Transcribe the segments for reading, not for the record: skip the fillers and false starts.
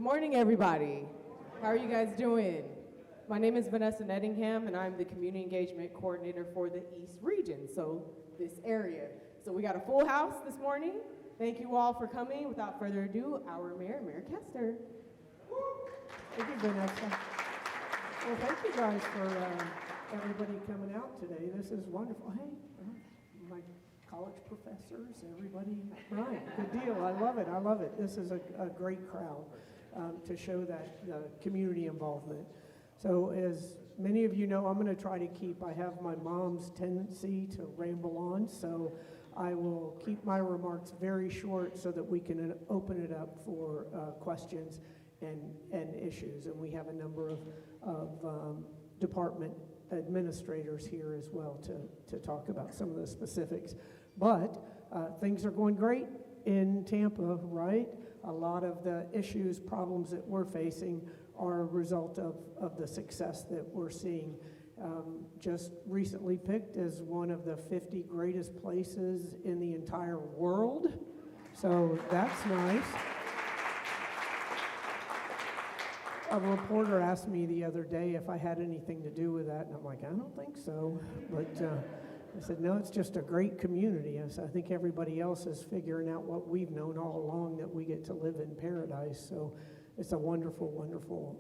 Good morning, everybody. How are you guys doing? My name is Vanessa Nettingham, and I'm the Community Engagement Coordinator for the East Region, so this area. So we got a full house this morning. Thank you all for coming. Without further ado, our Mayor, Mayor Castor. Thank you, Vanessa. Well, thank you guys for everybody coming out today. This is wonderful. Hey, my college professors, everybody. Right, good deal. I love it. I love it. This is a great crowd to show that community involvement. So as many of you know, I'm going to try to keep, I have my mom's tendency to ramble on, so I will keep my remarks very short so that we can open it up for questions and issues. And we have a number of department administrators here as well to talk about some of the specifics. But things are going great in Tampa, right? A lot of the issues, problems that we're facing are a result of the success that we're seeing. Just recently picked as one of the 50 greatest places in the entire world. So that's nice. A reporter asked me the other day if I had anything to do with that, and I'm like, I don't think so. But I said, no, it's just a great community. I think everybody else is figuring out what we've known all along, that we get to live in paradise. So it's a wonderful, wonderful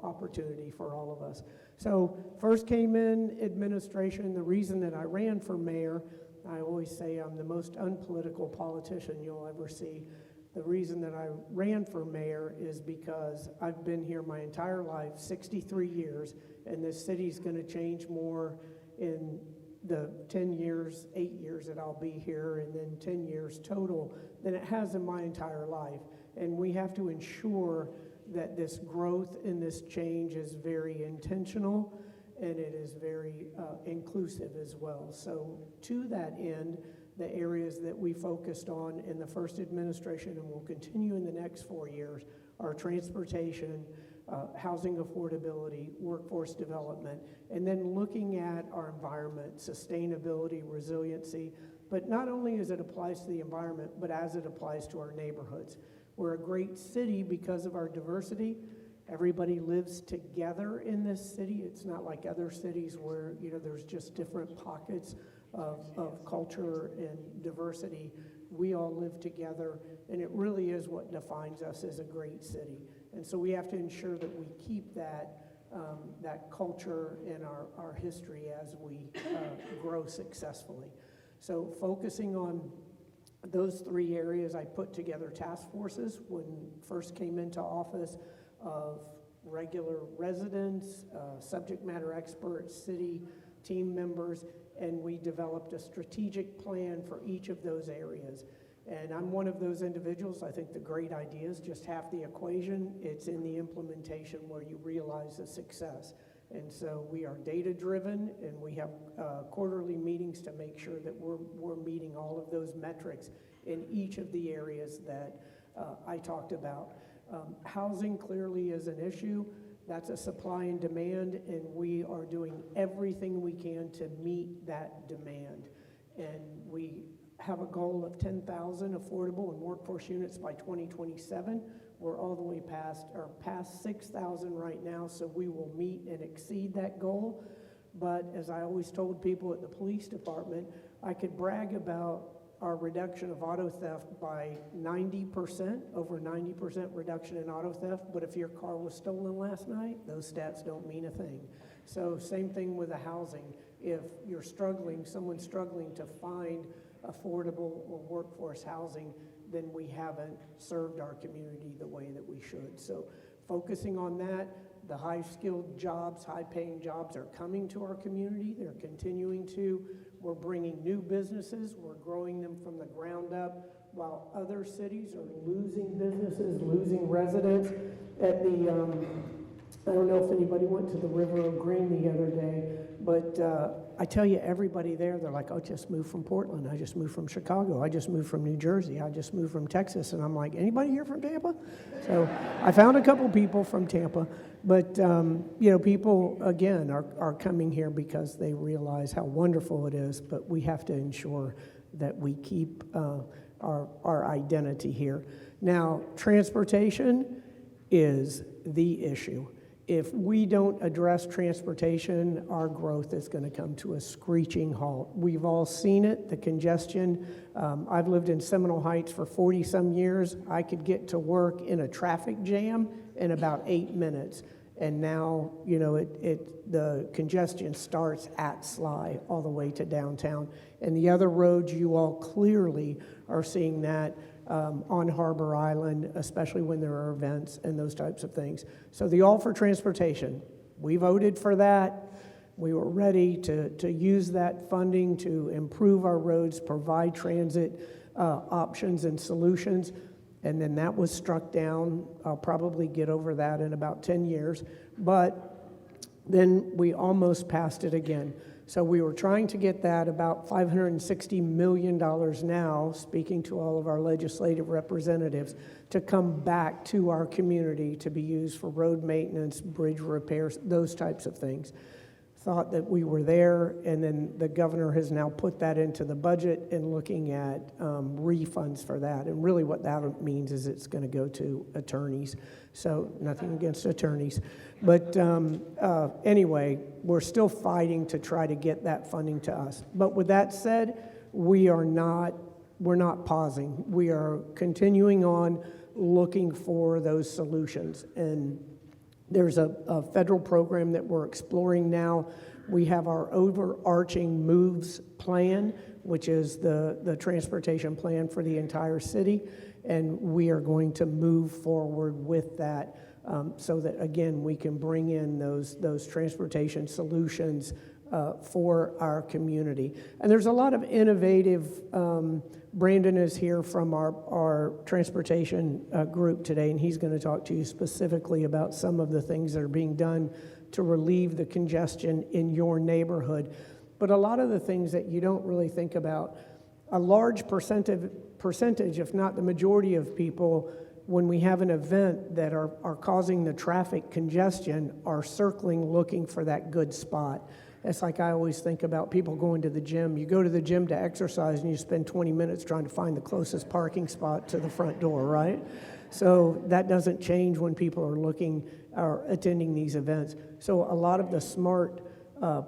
opportunity for all of us. So first came in administration. The reason that I ran for mayor, I always say I'm the most unpolitical politician you'll ever see. The reason that I ran for mayor is because I've been here my entire life, 63 years, and this city's going to change more in the 10 years, 8 years that I'll be here, and then 10 years total than it has in my entire life. And we have to ensure that this growth and this change is very intentional, and it is very inclusive as well. So to that end, the areas that we focused on in the first administration and will continue in the next 4 years are transportation, housing affordability, workforce development, and then looking at our environment, sustainability, resiliency, but not only as it applies to the environment, but as it applies to our neighborhoods. We're a great city because of our diversity. Everybody lives together in this city. It's not like other cities where, there's just different pockets of culture and diversity. We all live together, and it really is what defines us as a great city. And so we have to ensure that we keep that culture and our history as we grow successfully. So focusing on those three areas, I put together task forces when first came into office of regular residents, subject matter experts, city team members, and we developed a strategic plan for each of those areas. And I'm one of those individuals. I think the great ideas just half the equation. It's in the implementation where you realize the success. And so we are data-driven, and we have quarterly meetings to make sure that we're meeting all of those metrics in each of the areas that I talked about. Housing clearly is an issue. That's a supply and demand, and we are doing everything we can to meet that demand. And we have a goal of 10,000 affordable and workforce units by 2027. We're all the way past 6,000 right now, so we will meet and exceed that goal. But as I always told people at the police department, I could brag about our reduction of auto theft by 90%, over 90% reduction in auto theft, but if your car was stolen last night, those stats don't mean a thing. So same thing with the housing. If you're struggling, someone's struggling to find affordable or workforce housing, then we haven't served our community the way that we should. So focusing on that, the high-skilled jobs, high-paying jobs are coming to our community. They're continuing to. We're bringing new businesses. We're growing them from the ground up, while other cities are losing businesses, losing residents. At the, I don't know if anybody went to the River of Green the other day, but I tell you, everybody there, they're like, oh, I just moved from Portland. I just moved from Chicago. I just moved from New Jersey. I just moved from Texas. And I'm like, anybody here from Tampa? So I found a couple people from Tampa. But, people, again, are coming here because they realize how wonderful it is. But we have to ensure that we keep our identity here. Now, transportation is the issue. If we don't address transportation, our growth is going to come to a screeching halt. We've all seen it, the congestion. I've lived in Seminole Heights for 40-some years. I could get to work in a traffic jam in about 8 minutes. And now, you know, the congestion starts at Sly all the way to downtown. And the other roads, you all clearly are seeing that on Harbour Island, especially when there are events and those types of things. So the All for Transportation, we voted for that. We were ready to use that funding to improve our roads, provide transit options and solutions. And then that was struck down. I'll probably get over that in about 10 years. But then we almost passed it again. So we were trying to get that about $560 million now, speaking to all of our legislative representatives, to come back to our community to be used for road maintenance, bridge repairs, those types of things. Thought that we were there, and then the governor has now put that into the budget and looking at refunds for that. And really what that means is it's going to go to attorneys. So nothing against attorneys. But anyway, we're still fighting to try to get that funding to us. But with that said, we're not pausing. We are continuing on looking for those solutions. And there's a federal program that we're exploring now. We have our overarching MOVES plan, which is the transportation plan for the entire city, and we are going to move forward with that so that, again, we can bring in those transportation solutions for our community. And there's a lot of innovative, Brandon is here from our transportation group today, and he's going to talk to you specifically about some of the things that are being done to relieve the congestion in your neighborhood. But a lot of the things that you don't really think about, a large percentage, if not the majority of people, when we have an event that are causing the traffic congestion, are circling looking for that good spot. It's like I always think about people going to the gym. You go to the gym to exercise and you spend 20 minutes trying to find the closest parking spot to the front door, right? So that doesn't change when people are looking or attending these events. So a lot of the smart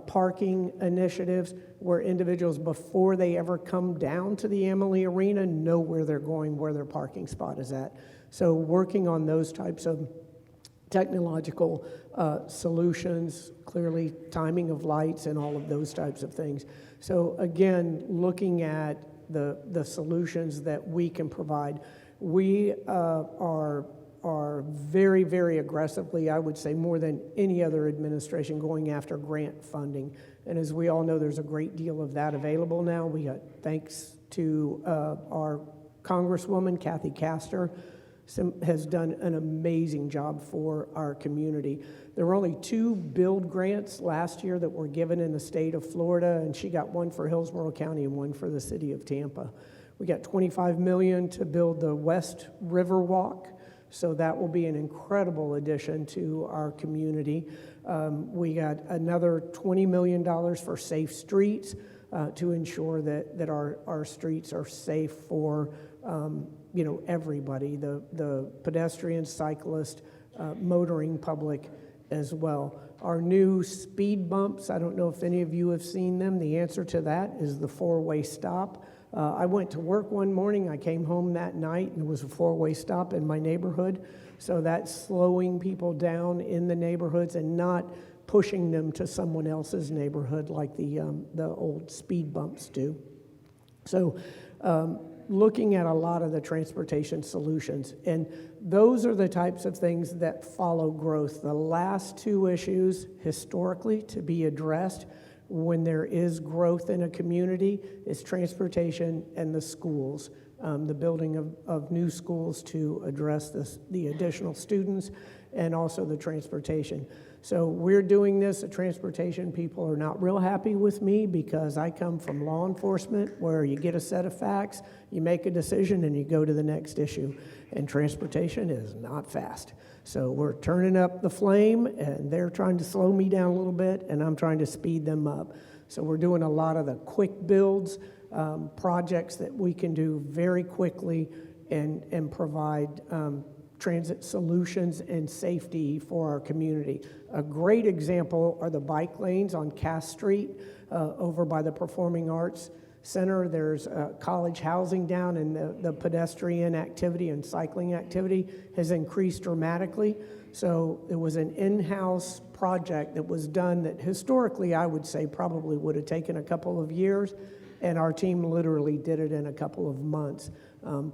parking initiatives where individuals, before they ever come down to the Amalie Arena, know where they're going, where their parking spot is at. So working on those types of technological solutions, clearly timing of lights and all of those types of things. So again, looking at the solutions that we can provide, we are very, very aggressively, I would say more than any other administration, going after grant funding. And as we all know, there's a great deal of that available now. We got, thanks to our Congresswoman, Mayor Castor, has done an amazing job for our community. There were only 2 build grants last year that were given in the state of Florida, and she got one for Hillsborough County and one for the City of Tampa. We got $25 million to build the West River Walk, so that will be an incredible addition to our community. We got another $20 million for safe streets to ensure that our streets are safe for everybody, the pedestrians, cyclists, motoring public as well. Our new speed bumps, I don't know if any of you have seen them. The answer to that is the 4-way stop. I went to work one morning, I came home that night, and there was a 4-way stop in my neighborhood. So that's slowing people down in the neighborhoods and not pushing them to someone else's neighborhood like the old speed bumps do. So looking at a lot of the transportation solutions, and those are the types of things that follow growth. The last 2 issues historically to be addressed when there is growth in a community is transportation and the schools, the building of new schools to address the additional students, and also the transportation. So we're doing this. The transportation people are not real happy with me because I come from law enforcement where you get a set of facts, you make a decision, and you go to the next issue. And transportation is not fast. So we're turning up the flame, and they're trying to slow me down a little bit, and I'm trying to speed them up. So we're doing a lot of the quick builds, projects that we can do very quickly and provide transit solutions and safety for our community. A great example are the bike lanes on Cass Street over by the Performing Arts Center. There's college housing down, and the pedestrian activity and cycling activity has increased dramatically. So it was an in-house project that was done that historically I would say probably would have taken a couple of years, and our team literally did it in a couple of months,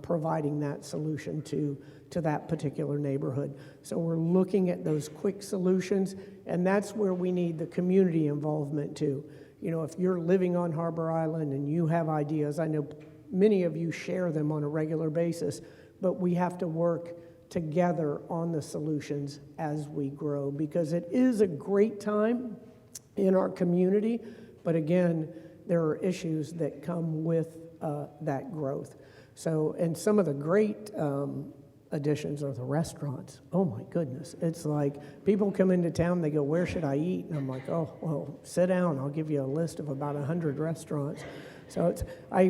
providing that solution to that particular neighborhood. So we're looking at those quick solutions, and that's where we need the community involvement too. You know, if you're living on Harbour Island and you have ideas, I know many of you share them on a regular basis, but we have to work together on the solutions as we grow, because it is a great time in our community, but again, there are issues that come with that growth. So, and some of the great additions are the restaurants. Oh my goodness. It's like people come into town, they go, where should I eat? And I'm like, oh, well, sit down. I'll give you a list of about 100 restaurants. So it's, I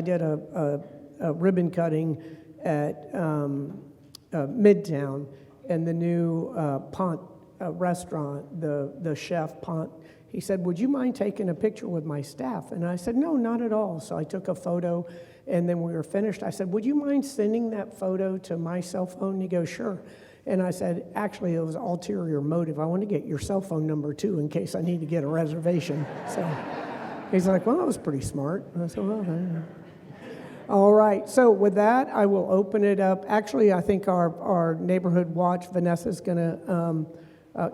did a ribbon cutting at Midtown, and the new Pont restaurant, the chef Pont, he said, would you mind taking a picture with my staff? And I said, no, not at all. So I took a photo, and then we were finished. I said, would you mind sending that photo to my cell phone? And he goes, sure. And I said, actually, it was ulterior motive. I want to get your cell phone number, too, in case I need to get a reservation. So he's like, well, that was pretty smart. And I said, well, all right. So with that, I will open it up. Actually, I think our neighborhood watch, Vanessa's going to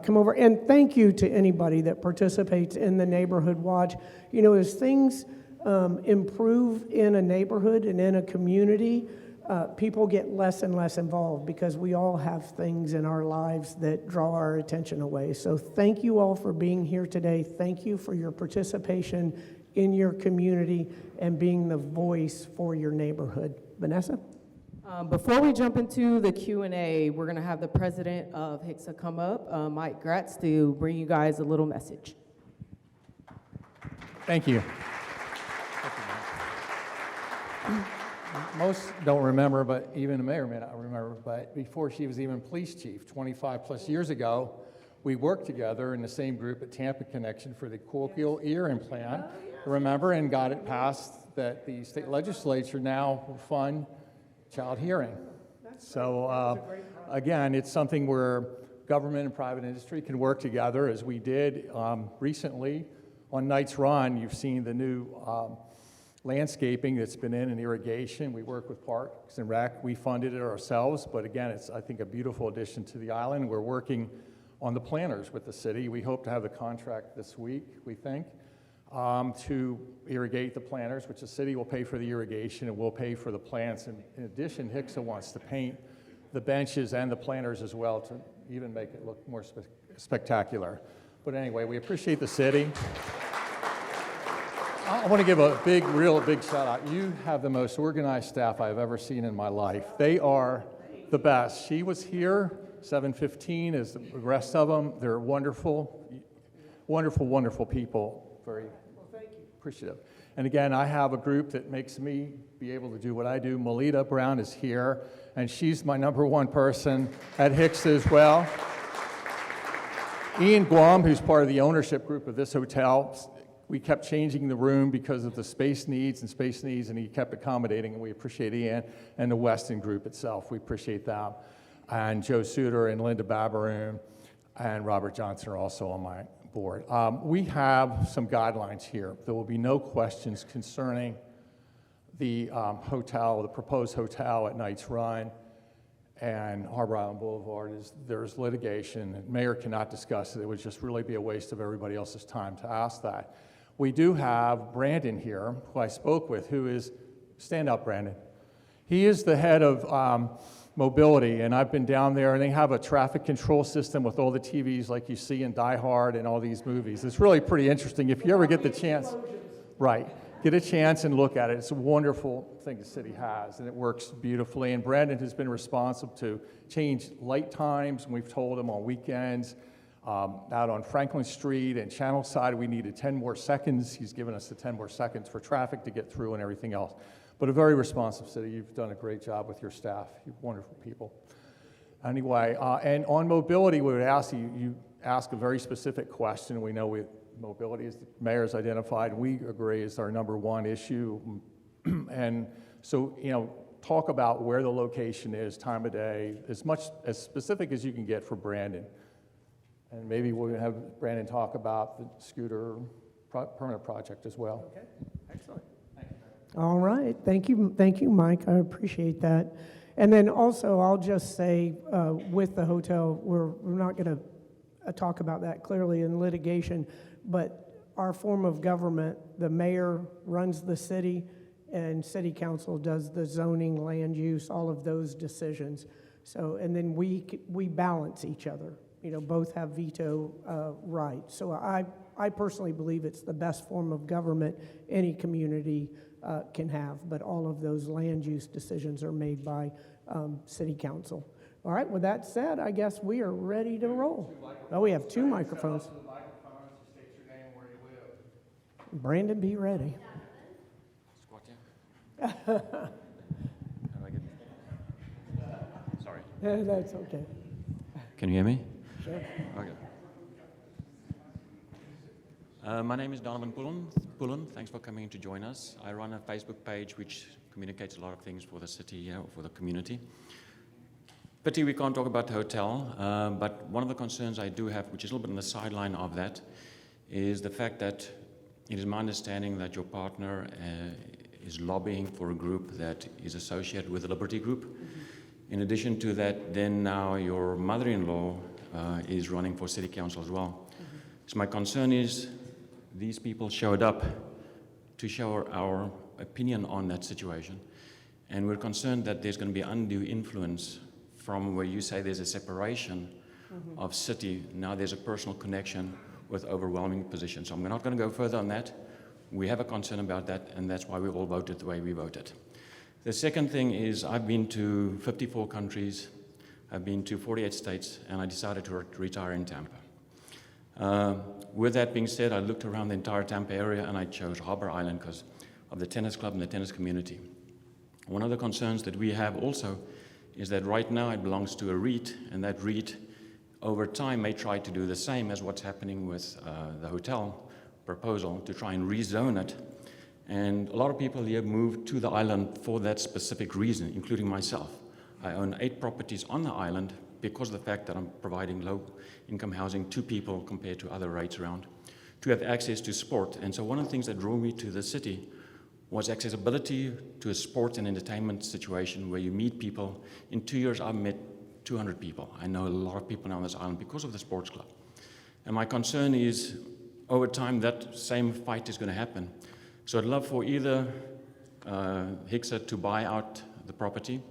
come over. And thank you to anybody that participates in the neighborhood watch. You know, as things improve in a neighborhood and in a community, people get less and less involved because we all have things in our lives that draw our attention away. So thank you all for being here today. Thank you for your participation in your community and being the voice for your neighborhood. Vanessa? Before we jump into the Q&A, we're going to have the president of HICSA come up, Mike Gratz, to bring you guys a little message. Thank you. Most don't remember, but even the mayor may not remember, but before she was even police chief, 25 plus years ago, we worked together in the same group at Tampa Connection for the cochlear ear implant, remember, and got it passed that the state legislature now will fund child hearing. So again, it's something where government and private industry can work together, as we did recently on Knights Run. You've seen the new landscaping that's been in and irrigation. We work with Parks and Rec. We funded it ourselves, but again, it's, I think, a beautiful addition to the island. We're working on the planters with the city. We hope to have the contract this week, we think, to irrigate the planters, which the city will pay for the irrigation and we'll pay for the plants. And in addition, HICSA wants to paint the benches and the planters as well to even make it look more spectacular. But anyway, we appreciate the city. I want to give a real big shout out. You have the most organized staff I've ever seen in my life. They are the best. She was here 7:15 as the rest of them. They're wonderful, wonderful, wonderful people. Very appreciative. And again, I have a group that makes me be able to do what I do. Melita Brown is here, and she's my #1 person at HICSA as well. Ian Guam, who's part of the ownership group of this hotel, we kept changing the room because of the space needs, and he kept accommodating, and we appreciate Ian and the Weston group itself. We appreciate them. And Joe Suter and Linda Babaroon and Robert Johnson are also on my board. We have some guidelines here. There will be no questions concerning the hotel, the proposed hotel at Knights Run and Harbour Island Boulevard. There's litigation, and Mayor cannot discuss it. It would just really be a waste of everybody else's time to ask that. We do have Brandon here, who I spoke with, who is, stand up, Brandon. He is the head of mobility, and I've been down there, and they have a traffic control system with all the TVs like you see in Die Hard and all these movies. It's really pretty interesting. If you ever get the chance, right, get a chance and look at it. It's a wonderful thing the city has, and it works beautifully. And Brandon has been responsible to change light times, and we've told him on weekends. Out on Franklin Street and Channel Side, we needed 10 more seconds. He's given us the 10 more seconds for traffic to get through and everything else. But a very responsive city. You've done a great job with your staff. You're wonderful people. Anyway, and on mobility, we would ask you ask a very specific question. We know mobility, as the mayor's identified, we agree is our number one issue. And so, talk about where the location is, time of day, as specific as you can get for Brandon. And maybe we'll have Brandon talk about the scooter permanent project as well. Okay, excellent. All right, thank you, Mike. I appreciate that. And then also, I'll just say, with the hotel, we're not going to talk about that clearly in litigation, but our form of government, the mayor runs the city, and city council does the zoning, land use, all of those decisions. So, and then we balance each other. Both have veto rights. So I personally believe it's the best form of government any community can have, but all of those land use decisions are made by city council. All right, with that said, I guess we are ready to roll. Oh, we have two microphones. Brandon, be ready. Sorry. That's okay. Can you hear me? Sure. Okay. My name is Donovan Pullen. Thanks for coming to join us. I run a Facebook page which communicates a lot of things for the city, for the community. Pity we can't talk about the hotel, but one of the concerns I do have, which is a little bit on the sideline of that, is the fact that it is my understanding that your partner is lobbying for a group that is associated with the Liberty Group. Mm-hmm. In addition to that, then now your mother-in-law is running for city council as well. Mm-hmm. So my concern is these people showed up to show our opinion on that situation, and we're concerned that there's going to be undue influence from where you say there's a separation mm-hmm. of city. Now there's a personal connection with overwhelming position. So I'm not going to go further on that. We have a concern about that, and that's why we all voted the way we voted. The second thing is I've been to 54 countries, I've been to 48 states, and I decided to retire in Tampa. With that being said, I looked around the entire Tampa area, and I chose Harbour Island because of the tennis club and the tennis community. One of the concerns that we have also is that right now it belongs to a REIT, and that REIT over time may try to do the same as what's happening with the hotel proposal to try and rezone it. And a lot of people here moved to the island for that specific reason, including myself. I own 8 properties on the island because of the fact that I'm providing low-income housing to people compared to other rates around, to have access to sport. And so one of the things that drew me to the city was accessibility to a sports and entertainment situation where you meet people. In 2 years, I've met 200 people. I know a lot of people now on this island because of the sports club. And my concern is, over time, that same fight is going to happen. So I'd love for either Hickser to buy out the property,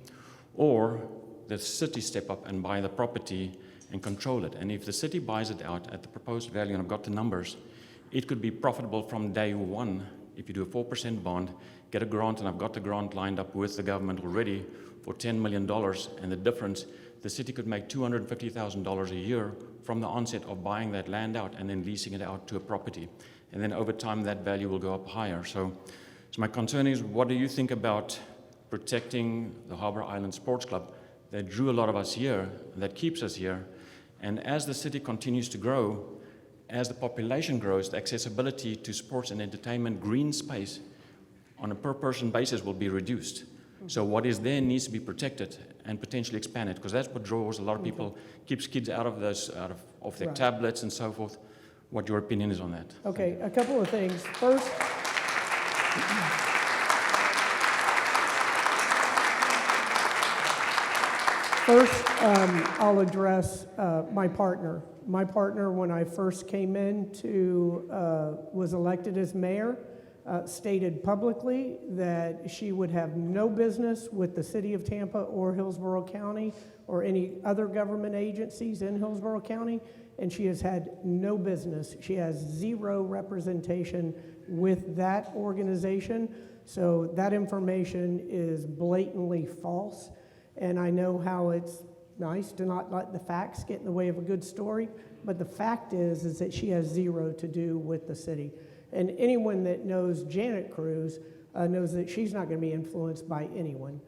or the city step up and buy the property and control it. And if the city buys it out at the proposed value, and I've got the numbers, it could be profitable from day one. If you do a 4% bond, get a grant, and I've got the grant lined up with the government already for $10 million, and the difference, the city could make $250,000 a year from the onset of buying that land out and then leasing it out to a property. And then over time, that value will go up higher. So my concern is, what do you think about protecting the Harbour Island Sports Club that drew a lot of us here, that keeps us here? And as the city continues to grow, as the population grows, the accessibility to sports and entertainment, green space on a per-person basis will be reduced. So what is there needs to be protected and potentially expanded, because that's what draws a lot of people, keeps kids out of their right. tablets and so forth. What your opinion is on that? Okay, a couple of things. First, I'll address my partner. My partner, when I first came in was elected as mayor, stated publicly that she would have no business with the City of Tampa or Hillsborough County or any other government agencies in Hillsborough County, and she has had no business. She has zero representation with that organization, so that information is blatantly false. And I know how it's nice to not let the facts get in the way of a good story, but the fact is that she has zero to do with the city. And anyone that knows Janet Cruz knows that she's not going to be influenced by anyone.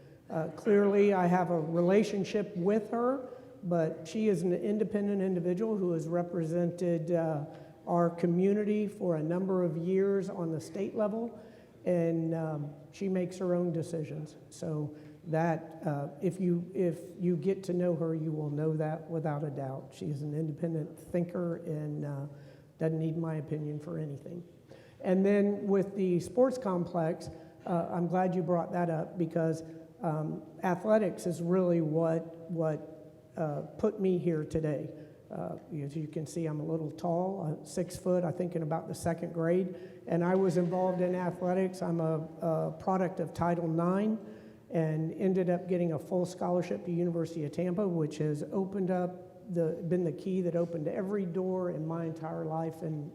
Clearly, I have a relationship with her, but she is an independent individual who has represented our community for a number of years on the state level, and she makes her own decisions. So that if you get to know her, you will know that without a doubt. She's an independent thinker and doesn't need my opinion for anything. And then with the sports complex, I'm glad you brought that up, because athletics is really what put me here today. As you can see, I'm a little tall, 6 foot, I think in about the 2nd grade, and I was involved in athletics. I'm a product of Title IX and ended up getting a full scholarship to University of Tampa, which has opened up, been the key that opened every door in my entire life and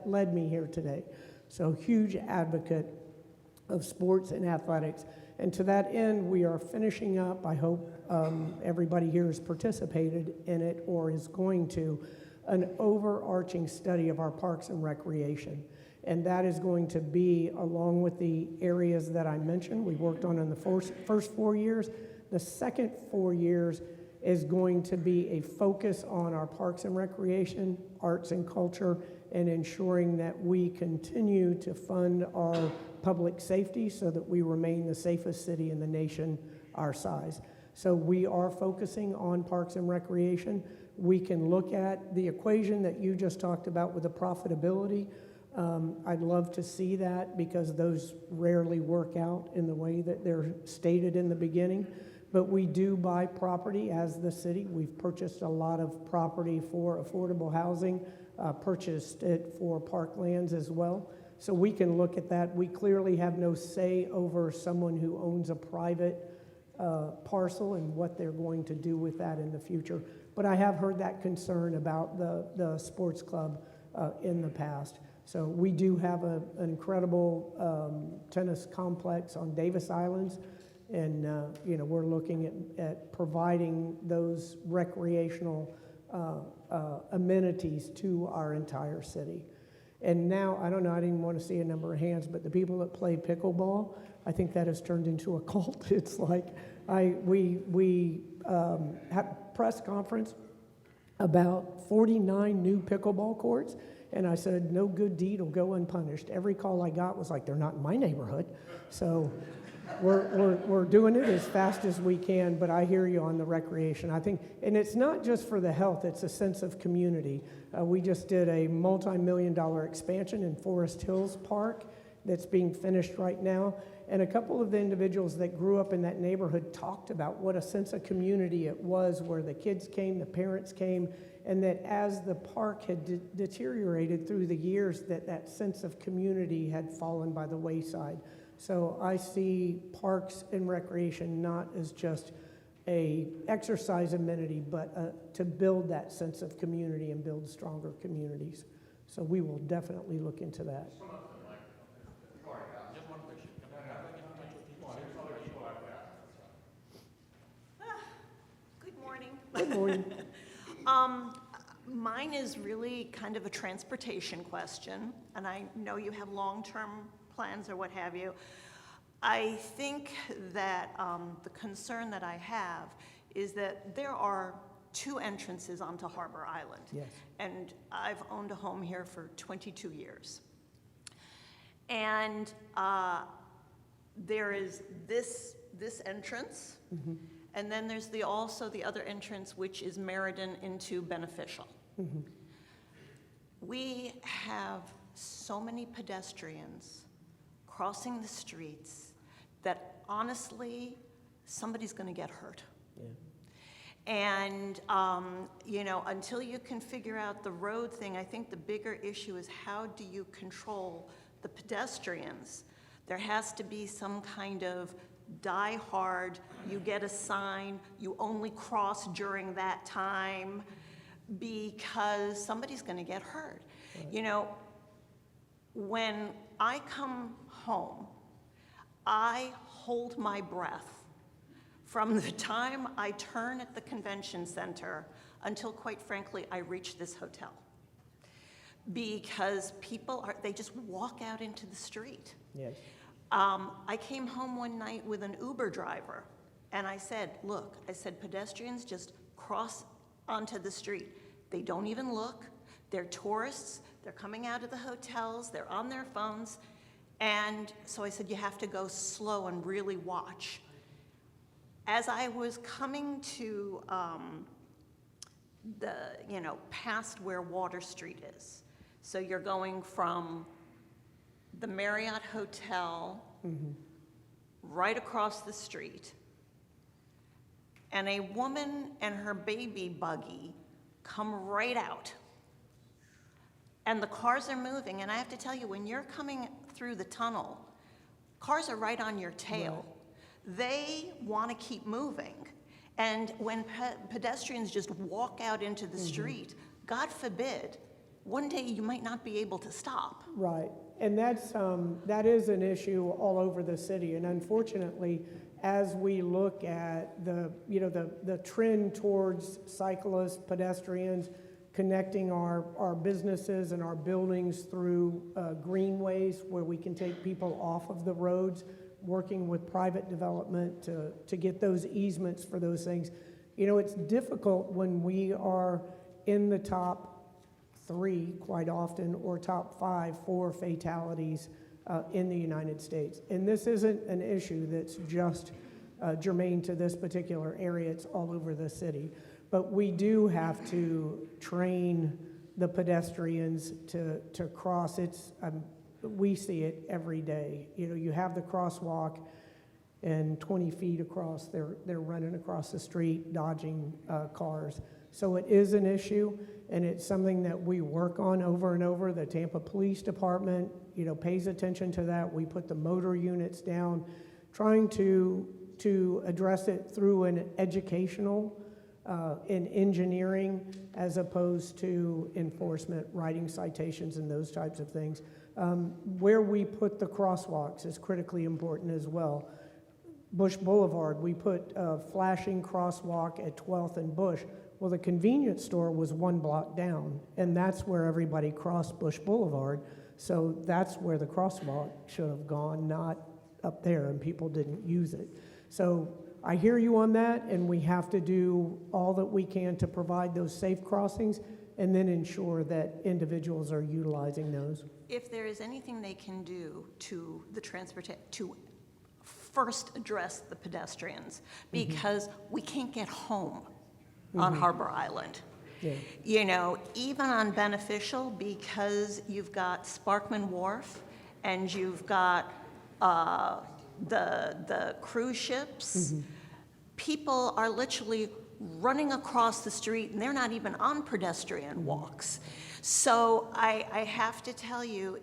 led me here today. So huge advocate of sports and athletics. And to that end, we are finishing up, I hope everybody here has participated in it or is going to, an overarching study of our parks and recreation. And that is going to be, along with the areas that I mentioned, we worked on in the first 4 years. The second 4 years is going to be a focus on our parks and recreation, arts and culture, and ensuring that we continue to fund our public safety so that we remain the safest city in the nation our size. So we are focusing on parks and recreation. We can look at the equation that you just talked about with the profitability. I'd love to see that, because those rarely work out in the way that they're stated in the beginning. But we do buy property as the city. We've purchased a lot of property for affordable housing, purchased it for parklands as well. So we can look at that. We clearly have no say over someone who owns a private parcel and what they're going to do with that in the future. But I have heard that concern about the sports club in the past. So we do have an incredible tennis complex on Davis Islands, and we're looking at providing those recreational amenities to our entire city. And now, I don't know, I didn't want to see a number of hands, but the people that play pickleball, I think that has turned into a cult. It's like, we had a press conference about 49 new pickleball courts, and I said, no good deed will go unpunished. Every call I got was like, they're not in my neighborhood. So we're doing it as fast as we can, but I hear you on the recreation. I think, and it's not just for the health, it's a sense of community. We just did a multi-million-dollar expansion in Forest Hills Park that's being finished right now. And a couple of the individuals that grew up in that neighborhood talked about what a sense of community it was, where the kids came, the parents came, and that as the park had deteriorated through the years, that sense of community had fallen by the wayside. So I see parks and recreation not as just a exercise amenity, but to build that sense of community and build stronger communities. So we will definitely look into that. Good morning. Good morning. Mine is really kind of a transportation question, and I know you have long-term plans or what have you. I think that the concern that I have is that there are 2 entrances onto Harbour Island. Yes. And I've owned a home here for 22 years. And there is this entrance, Mm-hmm. and then there's also the other entrance, which is Meriden into Beneficial. Mm-hmm. We have so many pedestrians crossing the streets that honestly, somebody's going to get hurt. Yeah. And, until you can figure out the road thing, I think the bigger issue is how do you control the pedestrians? There has to be some kind of die hard, you get a sign, you only cross during that time, because somebody's going to get hurt. Right. When I come home, I hold my breath from the time I turn at the convention center until, quite frankly, I reach this hotel. because they just walk out into the street. Yes. I came home one night with an Uber driver, and I said, look, pedestrians just cross onto the street. They don't even look. They're tourists. They're coming out of the hotels. They're on their phones. And so I said, you have to go slow and really watch. As I was coming to past where Water Street is, so you're going from the Marriott Hotel right across the street, and a woman and her baby buggy come right out. And the cars are moving, and I have to tell you, when you're coming through the tunnel, cars are right on your tail. Right. They want to keep moving. And when pedestrians just walk out into the street, God forbid, one day you might not be able to stop. Right, and that is an issue all over the city, and unfortunately, as we look at the trend towards cyclists, pedestrians, connecting our businesses and our buildings through greenways where we can take people off of the roads, working with private development to get those easements for those things. It's difficult when we are in the top 3 quite often, or top 5 for fatalities in the United States. And this isn't an issue that's just germane to this particular area, it's all over the city. But we do have to train the pedestrians to cross. We see it every day. You have the crosswalk, and 20 feet across, they're running across the street, dodging cars. So it is an issue, and it's something that we work on over and over. The Tampa Police Department, pays attention to that. We put the motor units down, trying to address it through an educational in engineering, as opposed to enforcement, writing citations and those types of things. Where we put the crosswalks is critically important as well. Bush Boulevard, we put a flashing crosswalk at 12th and Bush. Well, the convenience store was 1 block down, and that's where everybody crossed Bush Boulevard. So that's where the crosswalk should have gone, not up there, and people didn't use it. So I hear you on that, and we have to do all that we can to provide those safe crossings and then ensure that individuals are utilizing those. If there is anything they can do to first address the pedestrians, because we can't get home on Harbour Island. Yeah. Even on Beneficial, because you've got Sparkman Wharf and you've got the cruise ships, people are literally running across the street, and they're not even on pedestrian walks. So I have to tell you,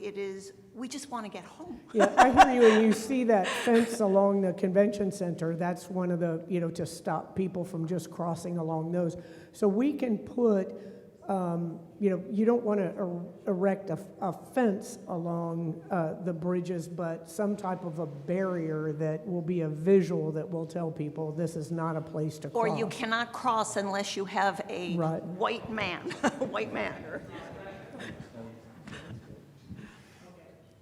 we just want to get home. Yeah, I hear you, and you see that fence along the convention center. That's one of the, to stop people from just crossing along those. So we can put, you don't want to erect a fence along the bridges, but some type of a barrier that will be a visual that will tell people this is not a place to cross. Or you cannot cross unless you have a white man, white man.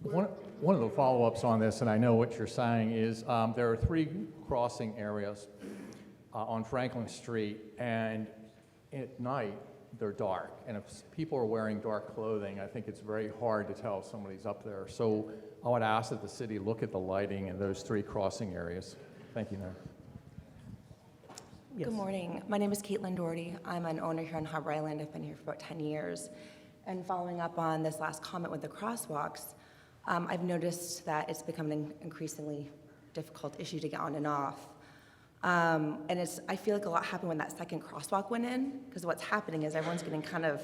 One of the follow-ups on this, and I know what you're saying, is there are 3 crossing areas on Franklin Street, and at night they're dark. And if people are wearing dark clothing, I think it's very hard to tell if somebody's up there. So I would ask that the city look at the lighting in those 3 crossing areas. Thank you, Mayor. Yes. Good morning. My name is Caitlin Doherty. I'm an owner here on Harbour Island. I've been here for about 10 years. And following up on this last comment with the crosswalks, I've noticed that it's become an increasingly difficult issue to get on and off. I feel like a lot happened when that second crosswalk went in, because what's happening is everyone's getting kind of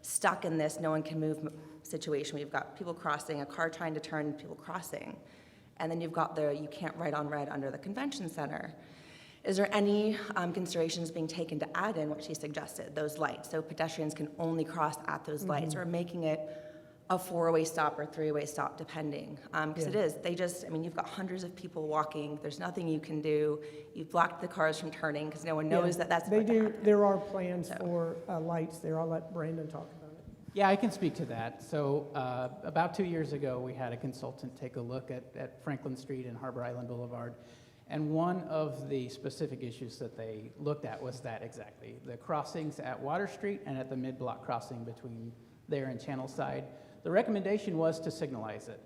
stuck in this no one can move situation. We've got people crossing, a car trying to turn, people crossing. And then you've got you can't write on red under the convention center. Is there any considerations being taken to add in what she suggested, those lights, so pedestrians can only cross at those lights, or making it a 4-way stop or 3-way stop, depending. Because it is, you've got hundreds of people walking, there's nothing you can do. You've blocked the cars from turning because no one knows that that's they going to do. happen. There are plans for lights there. I'll let Brandon talk about it. Yeah, I can speak to that. So about 2 years ago, we had a consultant take a look at Franklin Street and Harbour Island Boulevard. And one of the specific issues that they looked at was that exactly. The crossings at Water Street and at the mid-block crossing between there and Channelside. The recommendation was to signalize it.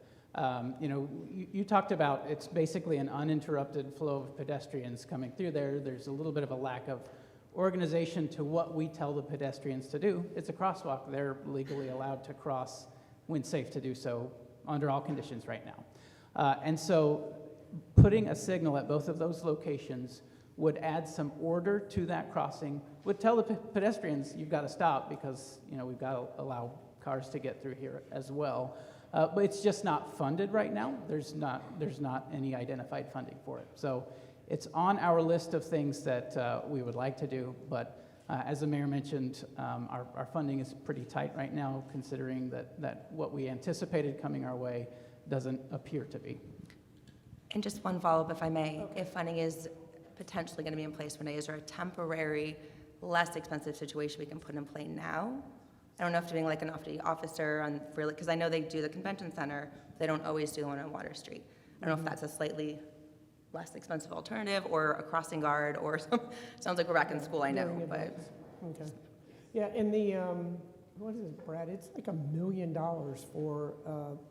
You talked about it's basically an uninterrupted flow of pedestrians coming through there. There's a little bit of a lack of organization to what we tell the pedestrians to do. It's a crosswalk. They're legally allowed to cross when safe to do so under all conditions right now. And so putting a signal at both of those locations would add some order to that crossing, would tell the pedestrians, you've got to stop because we've got to allow cars to get through here as well. But it's just not funded right now. There's not any identified funding for it. So it's on our list of things that we would like to do, but as the mayor mentioned, our funding is pretty tight right now, considering that what we anticipated coming our way doesn't appear to be. And just one follow-up, if I may. Okay. If funding is potentially going to be in place one day, is there a temporary, less expensive situation we can put in play now? I don't know if doing like an off-duty officer on, because I know they do the convention center, they don't always do one on Water Street. I don't know if that's a slightly less expensive alternative, or a crossing guard, or sounds like we're back in school, I know, but. Okay. Yeah, and the, what is it, Brad? It's like $1 million for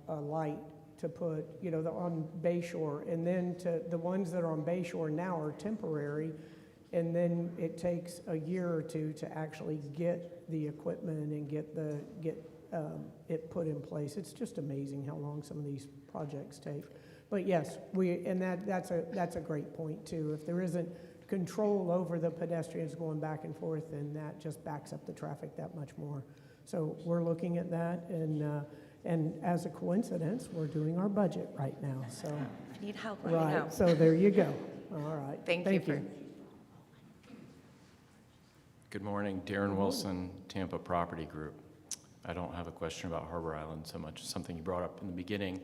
a light to put, on Bayshore, and then the ones that are on Bayshore now are temporary, and then it takes a year or two to actually get the equipment and get it put in place. It's just amazing how long some of these projects take. But yes, that's a great point too. If there isn't control over the pedestrians going back and forth, then that just backs up the traffic that much more. So we're looking at that, and as a coincidence, we're doing our budget right now. So if you need help, let me know. So there you go. All right. Thank you. Good morning, Darren Wilson, Tampa Property Group. I don't have a question about Harbour Island so much as something you brought up in the beginning.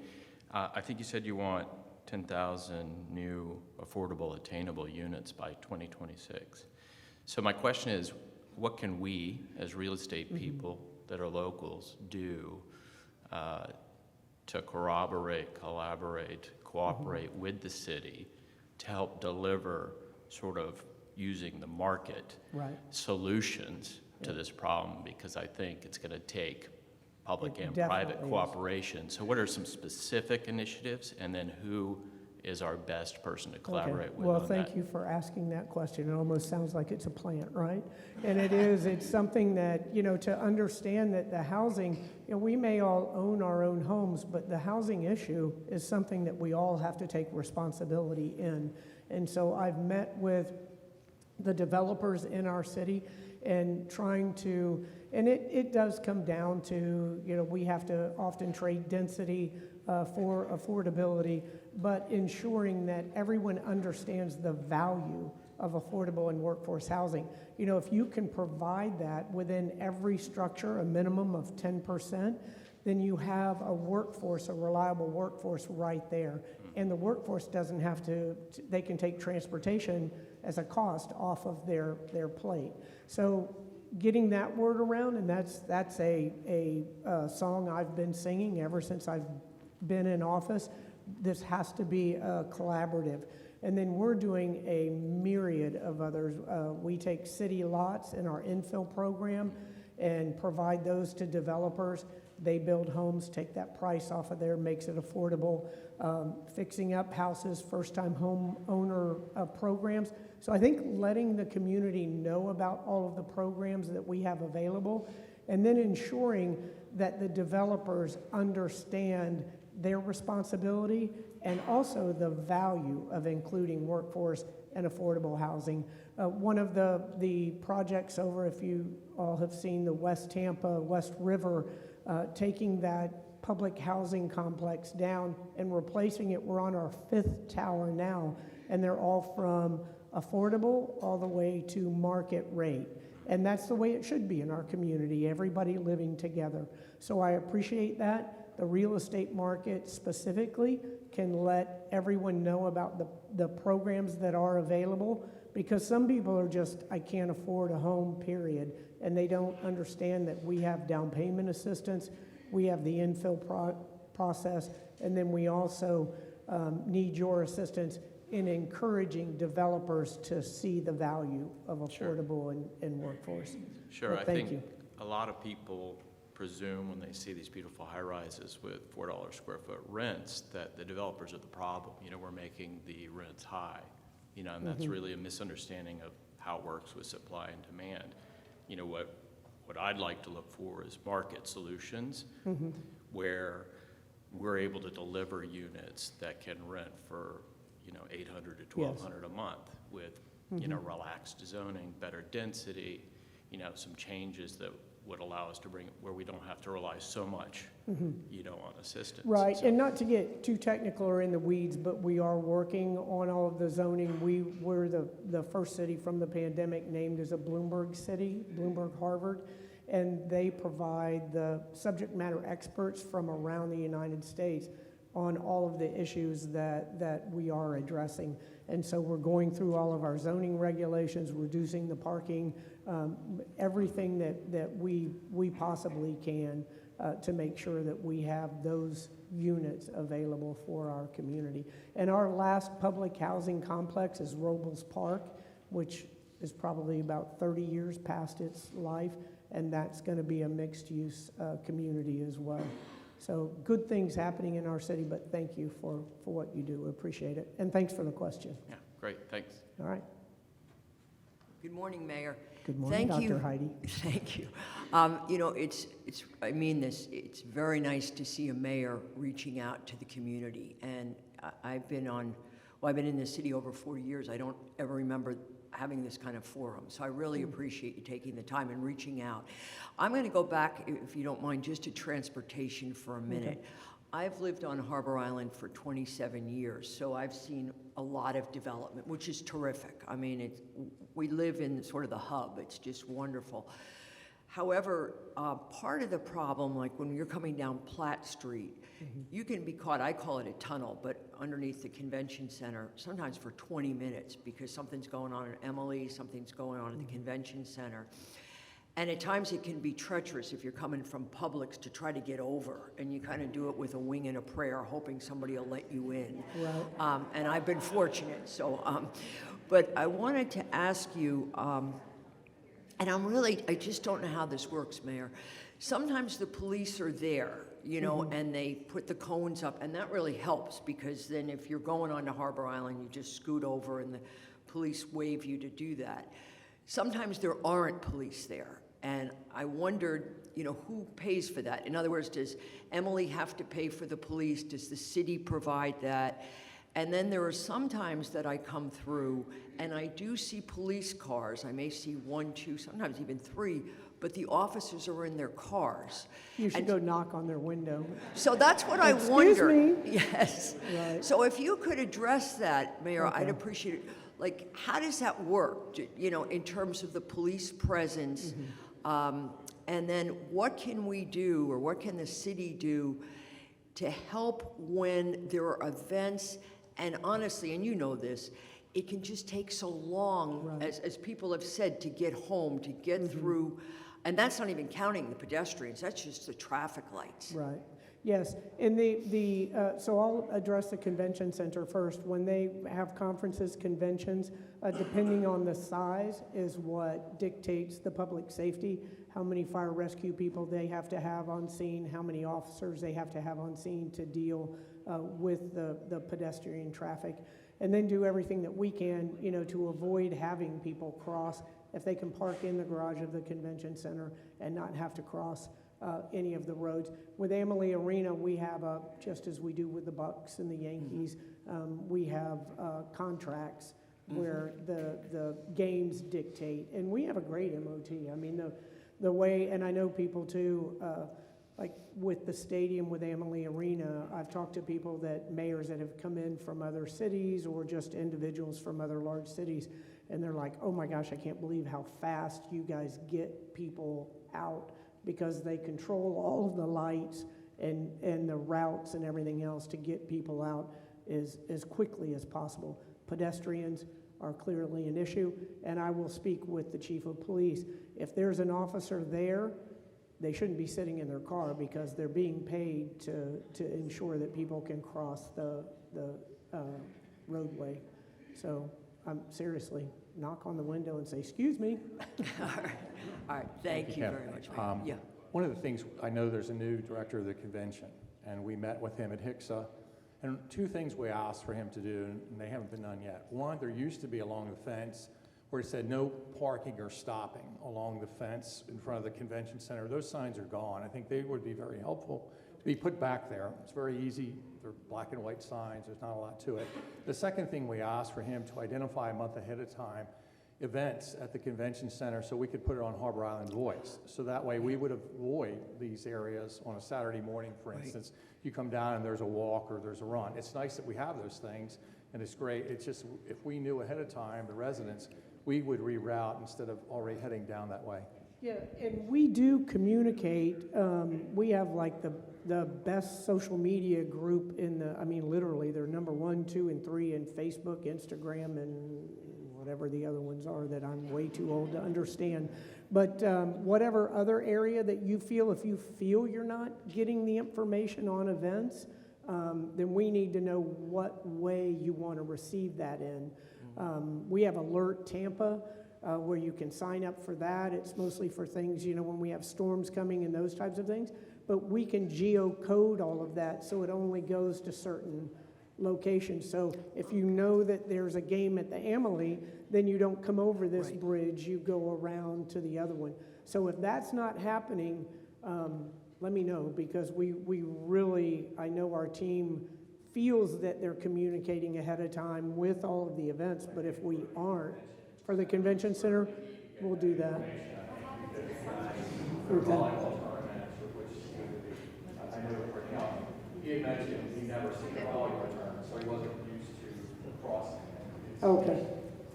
I think you said you want 10,000 new affordable attainable units by 2026. So my question is, what can we as real estate people that are locals do to corroborate, collaborate, cooperate with the city to help deliver sort of using the market solutions to this problem? Because I think it's going to take public and private cooperation. So what are some specific initiatives, and then who is our best person to collaborate with? Well, thank you for asking that question. It almost sounds like it's a plant, right? And it is. It's something that, to understand that the housing, we may all own our own homes, but the housing issue is something that we all have to take responsibility in. And so I've met with the developers in our city and trying to, and it does come down to, we have to often trade density for affordability, but ensuring that everyone understands the value of affordable and workforce housing. If you can provide that within every structure, a minimum of 10%, then you have a workforce, a reliable workforce right there. And the workforce doesn't have to, they can take transportation as a cost off of their plate. So getting that word around, and that's a song I've been singing ever since I've been in office. This has to be collaborative. And then we're doing a myriad of others. We take city lots in our infill program and provide those to developers. They build homes, take that price off of there, makes it affordable. Fixing up houses, first-time home owner programs. So I think letting the community know about all of the programs that we have available, and then ensuring that the developers understand their responsibility and also the value of including workforce and affordable housing. One of the projects over, if you all have seen the West Tampa, West River, taking that public housing complex down and replacing it. We're on our 5th tower now, and they're all from affordable all the way to market rate. And that's the way it should be in our community, everybody living together. So I appreciate that. The real estate market specifically can let everyone know about the programs that are available, Because some people are just, I can't afford a home, period, and they don't understand that we have down payment assistance, we have the infill process, and then we also need your assistance in encouraging developers to see the value of affordable and workforce. Sure, Well, I thank think you. a lot of people presume when they see these beautiful high-rises with $4 square foot rents that the developers are the problem. You know, we're making the rents high, you know, and that's really a misunderstanding of how it works with supply and demand. You know, what I'd like to look for is market solutions where we're able to deliver units that can rent for, you know, $800 to $1,200 a month with, you know, relaxed zoning, better density, you know, some changes that would allow us to bring it where we don't have to rely so much, you know, on assistance. Right, So- and not to get too technical or in the weeds, but we are working on all of the zoning. We're the first city from the pandemic named as a Bloomberg city, Bloomberg Harvard, and they provide the subject matter experts from around the United States on all of the issues that we are addressing. And so we're going through all of our zoning regulations, reducing the parking, everything that we possibly can to make sure that we have those units available for our community. And our last public housing complex is Robles Park, which is probably about 30 years past its life, and that's going to be a mixed-use community as well. So good things happening in our city, but thank you for what you do. Appreciate it. And thanks for the question. Yeah, great, thanks. All right. Good morning, Mayor. Good morning, Thank you. Dr. Heidi. Thank you. You know, I mean this, it's very nice to see a mayor reaching out to the community. And I've been in the city over 40 years. I don't ever remember having this kind of forum. So I really appreciate you taking the time and reaching out. I'm going to go back, if you don't mind, just to transportation for a minute. Okay. I've lived on Harbour Island for 27 years, so I've seen a lot of development, which is terrific. I mean, we live in sort of the hub. It's just wonderful. However, part of the problem, like when you're coming down Platt Street, you can be caught, I call it a tunnel, but underneath the convention center, sometimes for 20 minutes because something's going on at Emily, something's going on at the convention center. And at times it can be treacherous if you're coming from Publix to try to get over, and you kind of do it with a wing and a prayer, hoping somebody will let you in. Right. And I've been fortunate, so, but I wanted to ask you, and I just don't know how this works, Mayor. Sometimes the police are there, you know, and they put the cones up, and that really helps because then if you're going onto Harbour Island, you just scoot over and the police wave you to do that. Sometimes there aren't police there, and I wondered, you know, who pays for that? In other words, does Emily have to pay for the police? Does the city provide that? And then there are some times that I come through and I do see police cars. I may see 1, 2, sometimes even 3, but the officers are in their cars. You should And go knock on their window. so that's what I Excuse wonder. me? Yes. Right. So if you could address that, Mayor, I'd Okay. appreciate it. Like, how does that work, you know, in terms of the police presence? And then what can we do, or what can the city do to help when there are events? And honestly, and you know this, it can just take so long, Right. as people have said, to get home, to get through. And that's not even counting the pedestrians, that's just the traffic lights. Right. Yes, and so I'll address the convention center first. When they have conferences, conventions, depending on the size is what dictates the public safety, how many fire rescue people they have to have on scene, how many officers they have to have on scene to deal with the pedestrian traffic, and then do everything that we can, you know, to avoid having people cross if they can park in the garage of the convention center and not have to cross any of the roads. With Amalie Arena, we have, just as we do with the Bucks and the Yankees, we have contracts where the games dictate, and we have a great MOT. I mean, the way, and I know people too, like with the stadium with Amalie Arena, I've talked to people mayors that have come in from other cities or just individuals from other large cities, and they're like, oh my gosh, I can't believe how fast you guys get people out, because they control all of the lights and the routes and everything else to get people out as quickly as possible. Pedestrians, are clearly an issue, and I will speak with the chief of police. If there's an officer there, they shouldn't be sitting in their car because they're being paid to ensure that people can cross the roadway. So I'm seriously, knock on the window and say, excuse me. All right, thank you very much, Mayor. Yeah. One of the things, I know there's a new director of the convention, and we met with him at Hicksa, and two things we asked for him to do, and they haven't been done yet. One, there used to be along the fence where it said no parking or stopping along the fence in front of the convention center. Those signs are gone. I think they would be very helpful to be put back there. It's very easy. They're black and white signs. There's not a lot to it. The second thing we asked for him to identify a month ahead of time events at the convention center so we could put it on Harbour Island Voice. So that way we would avoid these areas on a Saturday morning, for instance. You come down and there's a walk or there's a run. It's nice that we have those things, and it's great. It's just, if we knew ahead of time, the residents, we would reroute instead of already heading down that way. Yeah, and we do communicate. We have like the best social media group in the, I mean, literally, they're number 1, 2, and 3 in Facebook, Instagram, and whatever the other ones are that I'm way too old to understand. But whatever other area that you feel, if you feel you're not getting the information on events, then we need to know what way you want to receive that in. We have Alert Tampa, where you can sign up for that. It's mostly for things, you know, when we have storms coming and those types of things. But we can geocode all of that so it only goes to certain locations. So if you know that there's a game at the Amalie, then you don't come over this bridge, you go around to the other one. So if that's not happening, let me know, because we really, I know our team feels that they're communicating ahead of time with all of the events, but if we aren't, for the convention center, we'll do that. He had mentioned he never seen a volley return, so he wasn't used to crossing. Okay.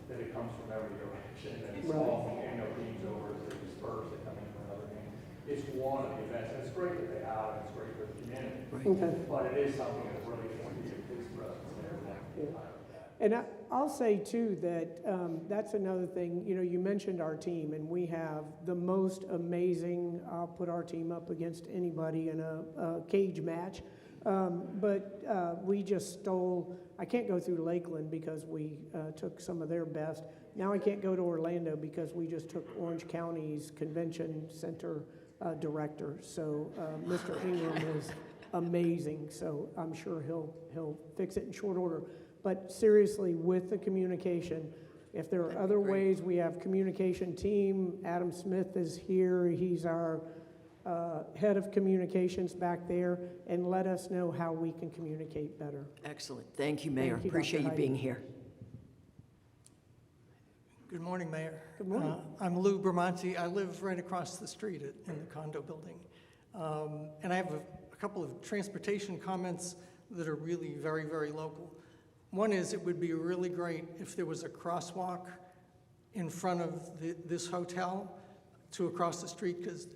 That it comes from every direction, and it's Right. all, you know, teams over as they disperse, they come in for another game. It's one of the events, and it's great that they have, and it's great for the community. Okay. But it is something that really should be a police presence there. And I'll say too that that's another thing, you know, you mentioned our team, and we have the most amazing, I'll put our team up against anybody in a cage match, but we just stole, I can't go through Lakeland because we took some of their best. Now I can't go to Orlando because we just took Orange County's convention center director. So Mr. Ingram is amazing, so I'm sure he'll fix it in short order. But seriously, with the communication, if there are other ways, we have communication team. Adam Smith is here. He's our head of communications back there, and let us know how we can communicate better. Excellent. Thank you, Mayor. Thank you, Appreciate Dr. you being Heidi. here. Good morning, Mayor. Good morning. I'm Lou Bramante. I live right across the street in the condo building. And I have a couple of transportation comments that are really very, very local. One is, it would be really great if there was a crosswalk in front of this hotel to across the street, because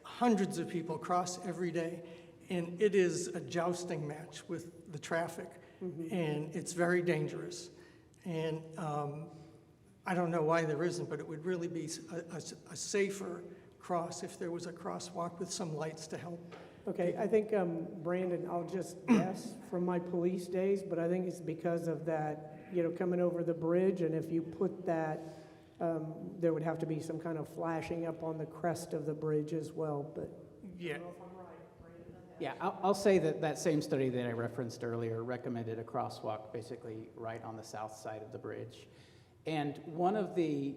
hundreds of people cross every day, and it is a jousting match with the traffic, and it's very dangerous. And I don't know why there isn't, but it would really be a safer cross if there was a crosswalk with some lights to help. Okay, I think, Brandon, I'll just guess from my police days, but I think it's because of that, you know, coming over the bridge, and if you put that, there would have to be some kind of flashing up on the crest of the bridge as well, but. Yeah. Yeah, I'll say that that same study that I referenced earlier recommended a crosswalk basically right on the south side of the bridge. And one of the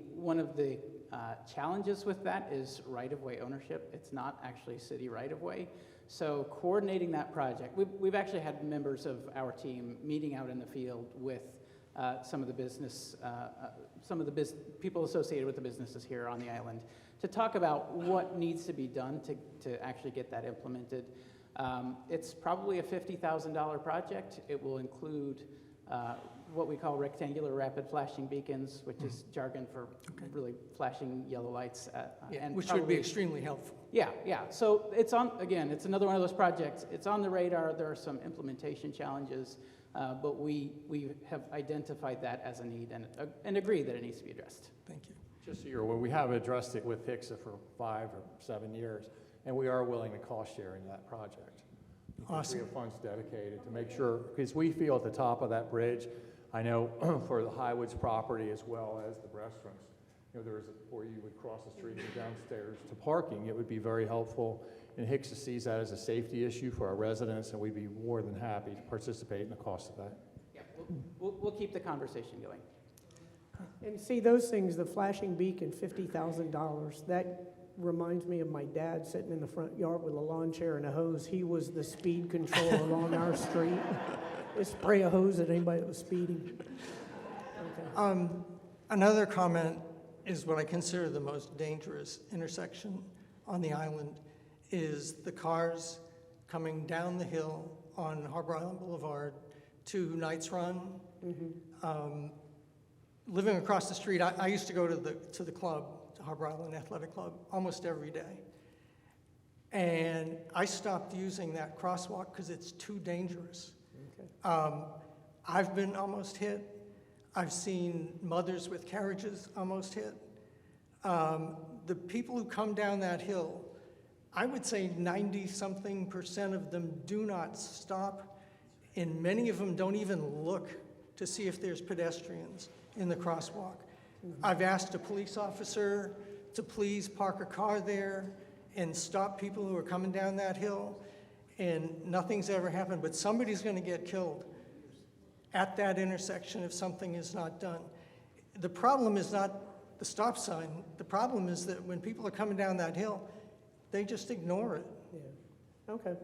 challenges with that is right-of-way ownership. It's not actually city right-of-way. So coordinating that project, we've actually had members of our team meeting out in the field with some of the people associated with the businesses here on the island to talk about what needs to be done to actually get that implemented. It's probably a $50,000 project. It will include what we call rectangular rapid flashing beacons, which is jargon for really flashing yellow lights. Yeah, which would be extremely helpful. Yeah, yeah. So it's on, again, it's another one of those projects. It's on the radar. There are some implementation challenges, but we have identified that as a need and agree that it needs to be addressed. Thank you. Just so you're aware, we have addressed it with HICSA for 5 or 7 years, and we are willing to cost share in that project. Awesome. We have funds dedicated to make sure, because we feel at the top of that bridge, I know for the Highwoods property as well as the restaurants, where you would cross the street and downstairs to parking, it would be very helpful. And HICSA sees that as a safety issue for our residents, and we'd be more than happy to participate in the cost of that. Yeah, we'll keep the conversation going. And see, those things, the flashing beacon, $50,000, that reminds me of my dad sitting in the front yard with a lawn chair and a hose. He was the speed control along our street. He'd spray a hose at anybody that was speeding. Okay. Another comment is what I consider the most dangerous intersection on the island is the cars coming down the hill on Harbour Island Boulevard to Knights Run. Living across the street, I used to go to the club, to Harbour Island Athletic Club, almost every day. And I stopped using that crosswalk because it's too dangerous. Okay. I've been almost hit. I've seen mothers with carriages almost hit. The people who come down that hill, I would say 90-something% of them do not stop, and many of them don't even look to see if there's pedestrians in the crosswalk. I've asked a police officer to please park a car there and stop people who are coming down that hill, and nothing's ever happened, but somebody's going to get killed at that intersection if something is not done. The problem is not the stop sign. The problem is that when people are coming down that hill, they just ignore it. Yeah. Okay.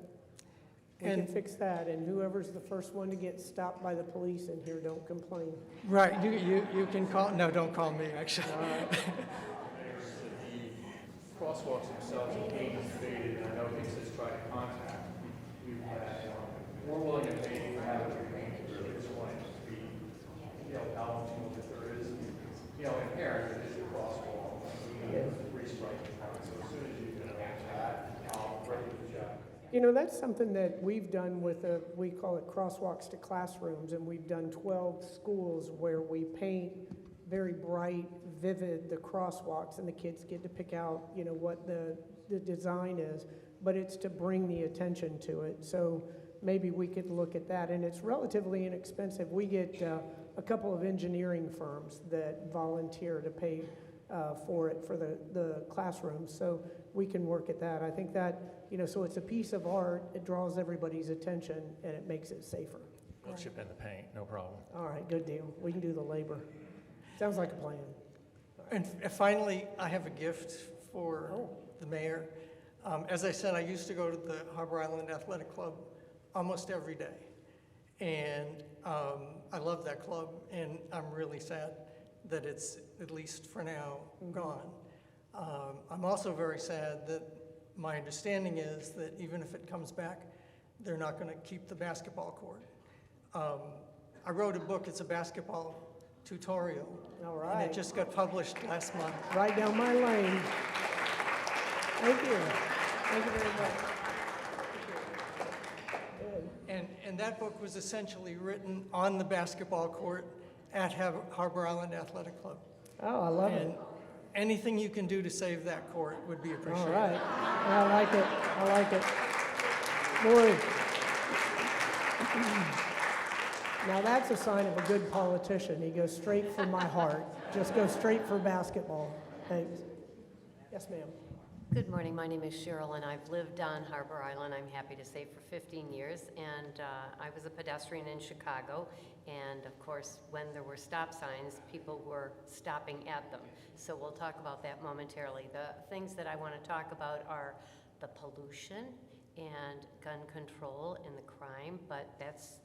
We can fix that, and whoever's the first one to get stopped by the police in here, don't complain. Right, you can call, no, don't call me, actually. The crosswalks themselves are being stated, and I know HICSA's tried to contact. We've had, we're willing to pay for having it remain to this point to be, balancing that there is, inherent that is a crosswalk. Restriking time. So as soon as you can arrange that, I'll ready to check. That's something that we've done with we call it crosswalks to classrooms, and we've done 12 schools where we paint very bright, vivid the crosswalks, and the kids get to pick out, what the design is, but it's to bring the attention to it. So maybe we could look at that, and it's relatively inexpensive. We get a couple of engineering firms that volunteer to pay for it for the classrooms, so we can work at that. I think that, so it's a piece of art, it draws everybody's attention, and it makes it safer. We'll chip in the paint, no problem. All right, good deal. We can do the labor. Sounds like a plan. And finally, I have a gift for the mayor. As I said, I used to go to the Harbour Island Athletic Club almost every day. And I love that club, and I'm really sad that it's, at least for now, gone. I'm also very sad that my understanding is that even if it comes back, they're not going to keep the basketball court. I wrote a book, it's a basketball tutorial. All right. And it just got published last month. Right down my lane. Thank you. Thank you very much. Good. And that book was essentially written on the basketball court at Harbour Island Athletic Club. Oh, I love And it. anything you can do to save that court would be appreciated. All right. I like it. I like it. Boy. Now that's a sign of a good politician. He goes straight for my heart. Just go straight for basketball. Thanks. Yes, ma'am. Good morning. My name is Cheryl, and I've lived on Harbour Island, I'm happy to say, for 15 years. And I was a pedestrian in Chicago. And of course, when there were stop signs, people were stopping at them. So we'll talk about that momentarily. The things that I want to talk about are the pollution and gun control and the crime. But that's,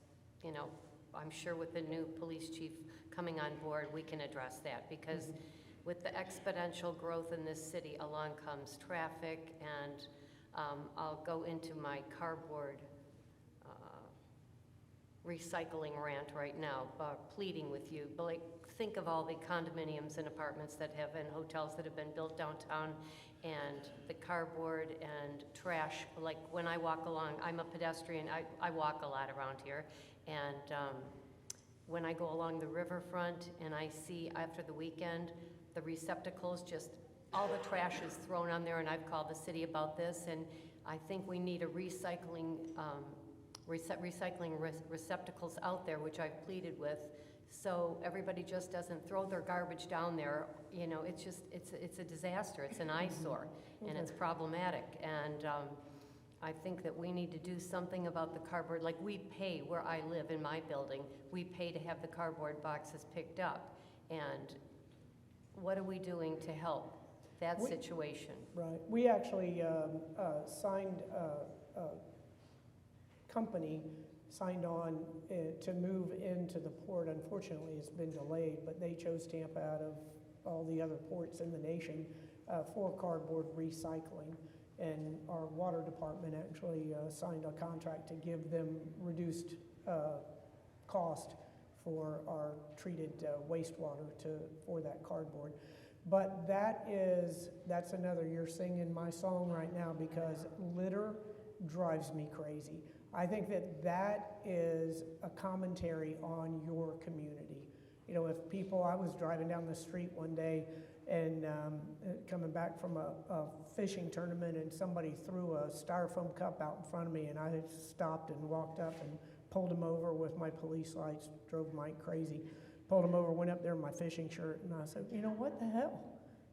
I'm sure with the new police chief coming on board, we can address that, because with the exponential growth in this city, along comes traffic, and I'll go into my cardboard recycling rant right now, pleading with you. But like, think of all the condominiums and apartments that have, and hotels that have been built downtown, and the cardboard and trash. Like when I walk along, I'm a pedestrian, I walk a lot around here, and when I go along the riverfront and I see after the weekend, the receptacles, just all the trash is thrown on there, and I've called the city about this, and I think we need a recycling receptacles out there, which I've pleaded with, so everybody just doesn't throw their garbage down there. You know, it's just, it's a disaster, it's an eyesore, and it's problematic, and I think that we need to do something about the cardboard. Like, we pay, where I live in my building, we pay to have the cardboard boxes picked up, and what are we doing to help that situation? Right. We actually signed, company signed on to move into the port. Unfortunately, it's been delayed, but they chose Tampa out of all the other ports in the nation for cardboard recycling. And our water department actually signed a contract to give them reduced cost for our treated wastewater for that cardboard. But that's another, you're singing my song right now, because litter drives me crazy. I think that is a commentary on your community. You know, if people, I was driving down the street one day and coming back from a fishing tournament, and somebody threw a styrofoam cup out in front of me, and I stopped and walked up and pulled him over with my police lights, drove Mike crazy. Pulled him over, went up there in my fishing shirt, and I said, you know, what the hell?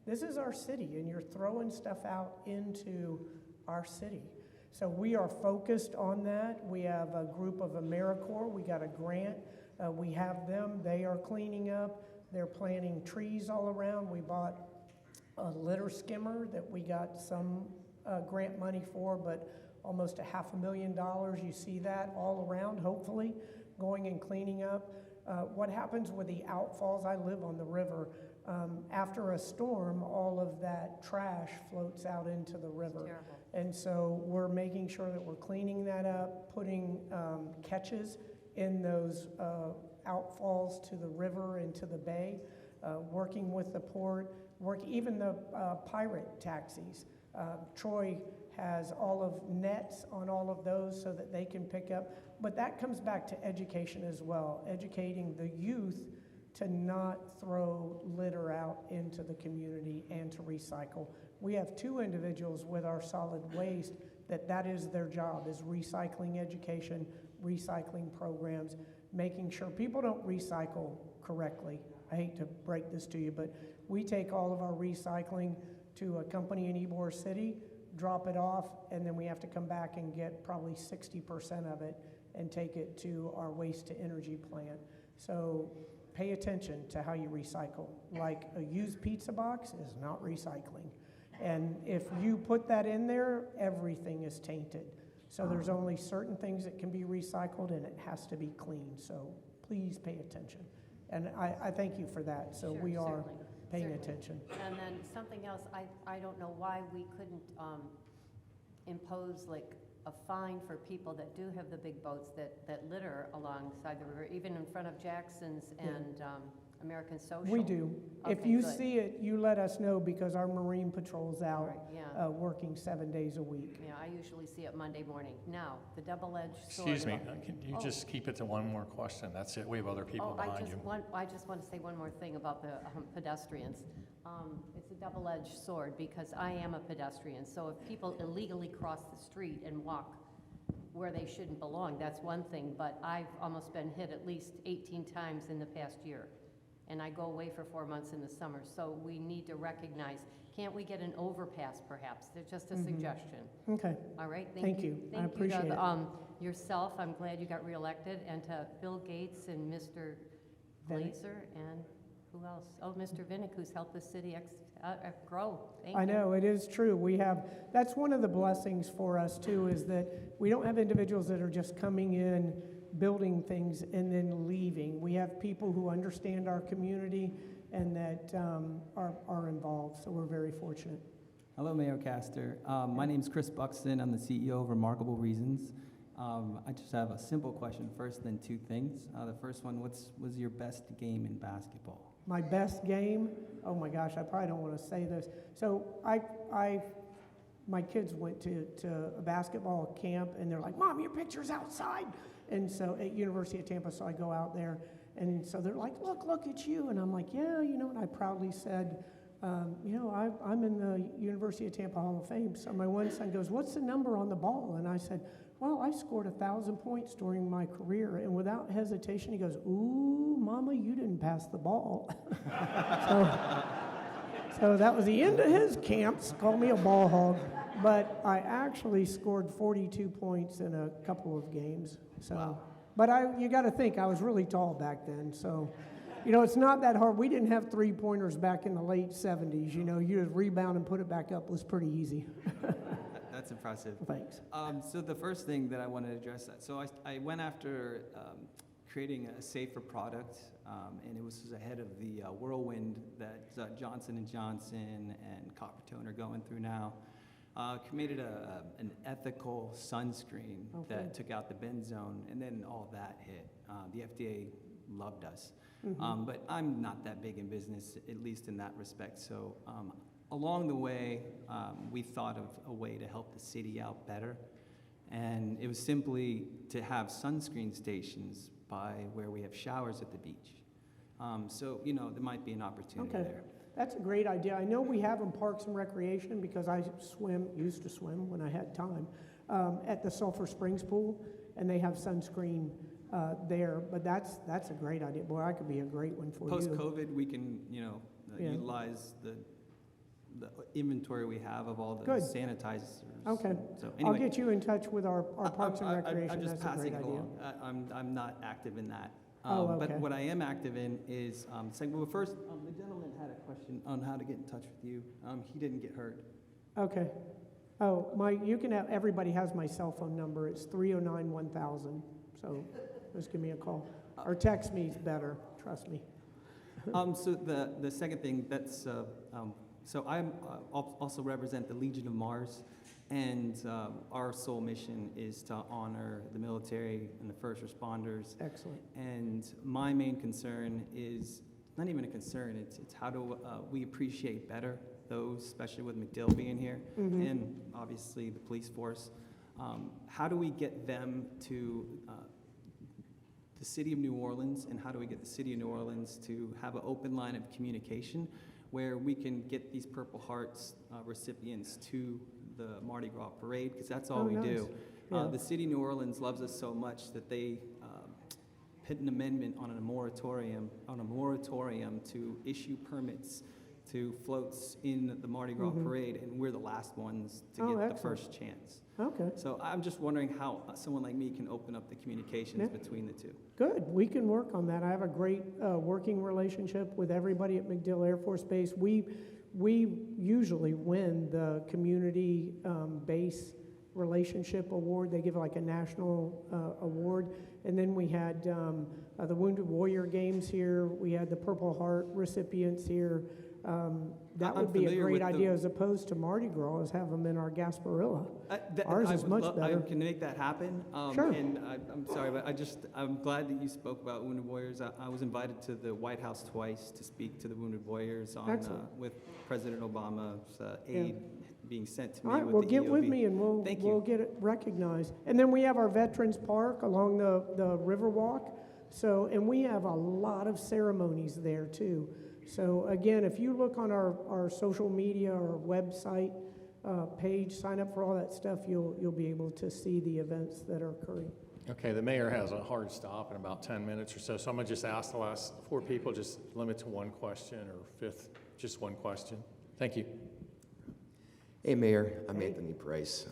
This is our city, and you're throwing stuff out into our city. So we are focused on that. We have a group of AmeriCorps. We got a grant. We have them. They are cleaning up. They're planting trees all around. We bought a litter skimmer that we got some grant money for, but almost $500,000. You see that all around, hopefully, going and cleaning up. What happens with the outfalls? I live on the river. After a storm, all of that trash floats out into the river. It's terrible. And so we're making sure that we're cleaning that up, putting catches in those outfalls to the river and to the bay, working with the port, even the pirate taxis. Troy has all of nets on all of those so that they can pick up. But that comes back to education as well, educating the youth to not throw litter out into the community and to recycle. We have 2 individuals with our solid waste that is their job, is recycling education, recycling programs, making sure people don't recycle correctly. I hate to break this to you, but we take all of our recycling to a company in Ybor City, drop it off, and then we have to come back and get probably 60% of it and take it to our waste to energy plant. So pay attention to how you recycle. Like, a used pizza box is not recycling. And if you put that in there, everything is tainted. So there's only certain things that can be recycled, and it has to be clean. So please pay attention. And I thank you for that. So Sure, we are certainly. paying Certainly. attention. And then something else, I don't know why we couldn't impose like a fine for people that do have the big boats that litter alongside the river, even in front of Jackson's and American Social. We do. If Okay, you good. see it, you let us know, because our Marine Patrol's out Right, yeah. working 7 days a week. Yeah, I usually see it Monday morning. Now, the double-edged sword. Excuse me, about- can you Oh. just keep it to one more question? That's it, we have other people Oh, behind you. I just want to say one more thing about the pedestrians. It's a double-edged sword, because I am a pedestrian, so if people illegally cross the street and walk where they shouldn't belong, that's one thing, but I've almost been hit at least 18 times in the past year, and I go away for 4 months in the summer, so we need to recognize, can't we get an overpass perhaps? It's just a suggestion. Okay. All right, Thank you. I Thank appreciate you it. to yourself, I'm glad you got reelected, and to Bill Gates and Mr. Vinnick. Glazer, and who else? Oh, Mr. Vinnick, who's helped the city grow. Thank you. I know, it is true. That's one of the blessings for us too, is that we don't have individuals that are just coming in, building things, and then leaving. We have people who understand our community and that are involved, so we're very fortunate. Hello, Mayor Castor. My name's Chris Buxton. I'm the CEO of Remarkable Reasons. I just have a simple question first, then two things. The first one, was your best game in basketball? My best game? Oh my gosh, I probably don't want to say this. So my kids went to a basketball camp, and they're like, "Mom, your picture's outside." And so at University of Tampa, so I go out there, and so they're like, look, it's you. And I'm like, yeah, and I proudly said, I'm in the University of Tampa Hall of Fame. So my one son goes, "What's the number on the ball?" And I said, "Well, I scored 1,000 points during my career." And without hesitation, he goes, "Ooh, Mama, you didn't pass the ball." So that was the end of his camps. Called me a ball hog. But I actually scored 42 points in a couple of games. So, wow. But you got to think, I was really tall back then. So, it's not that hard. We didn't have three-pointers back in the late 70s. You just rebound and put it back up was pretty easy. That's impressive. Thanks. So the first thing that I wanted to address that. So I went after creating a safer product, and it was ahead of the whirlwind that Johnson & Johnson and Coppertone are going through now. Created an ethical sunscreen that took out the benzone, and then all that hit. The FDA loved us. Mm-hmm. But I'm not that big in business, at least in that respect. So along the way, we thought of a way to help the city out better. And it was simply to have sunscreen stations by where we have showers at the beach. So, there might be an opportunity there. That's a great idea. I know we have in Parks and Recreation, because I used to swim when I had time, at the Sulphur Springs pool, and they have sunscreen there. But that's a great idea. Boy, that could be a great one for you. Post-COVID, we can, utilize the inventory we have of all the sanitizers. Okay. So anyway, I'll get you in touch with our Parks and Recreation. I'm just That's a passing great it idea. along. I'm not active in that. Okay. But what I am active in is saying, well, first, the gentleman had a question on how to get in touch with you. He didn't get heard. Okay. Everybody has my cell phone number. It's 309-1000. So just give me a call. Or text me is better, trust me. So the second thing, so I also represent the Legion of Mars, and our sole mission is to honor the military and the first responders. Excellent. And my main concern is, not even a concern, it's how do we appreciate better those, especially with McDill being here, and obviously the police force. How do we get them to the city of New Orleans, and how do we get the city of New Orleans to have an open line of communication where we can get these Purple Hearts recipients to the Mardi Gras parade, because that's all we do. Yeah. The city of New Orleans loves us so much that they put an amendment on a moratorium to issue permits to floats in the Mardi Gras parade, and we're the last ones to get the first chance. Okay. So I'm just wondering how someone like me can open up the communications between the two. Good. We can work on that. I have a great working relationship with everybody at McDill Air Force Base. We usually win the community base relationship award. They give like a national award. And then we had the Wounded Warrior Games here. We had the Purple Heart recipients here. That would be a great idea, as opposed to Mardi Gras, is have them in our Gasparilla. Ours is much better. I can make that happen. Sure. And I'm sorry, but I'm glad that you spoke about Wounded Warriors. I was invited to the White House twice to speak to the Wounded Warriors with President Obama's aid being sent to me. All right, well, get with me and we'll get it recognized. And then we have our Veterans Park along the Riverwalk. So, and we have a lot of ceremonies there too. So again, if you look on our social media or website page, sign up for all that stuff, you'll be able to see the events that are occurring. Okay, the mayor has a hard stop in about 10 minutes or so, so I'm gonna just ask the last 4 people, just limit to one question, or fifth, just one question. Thank you. Hey, Mayor, I'm Anthony Price.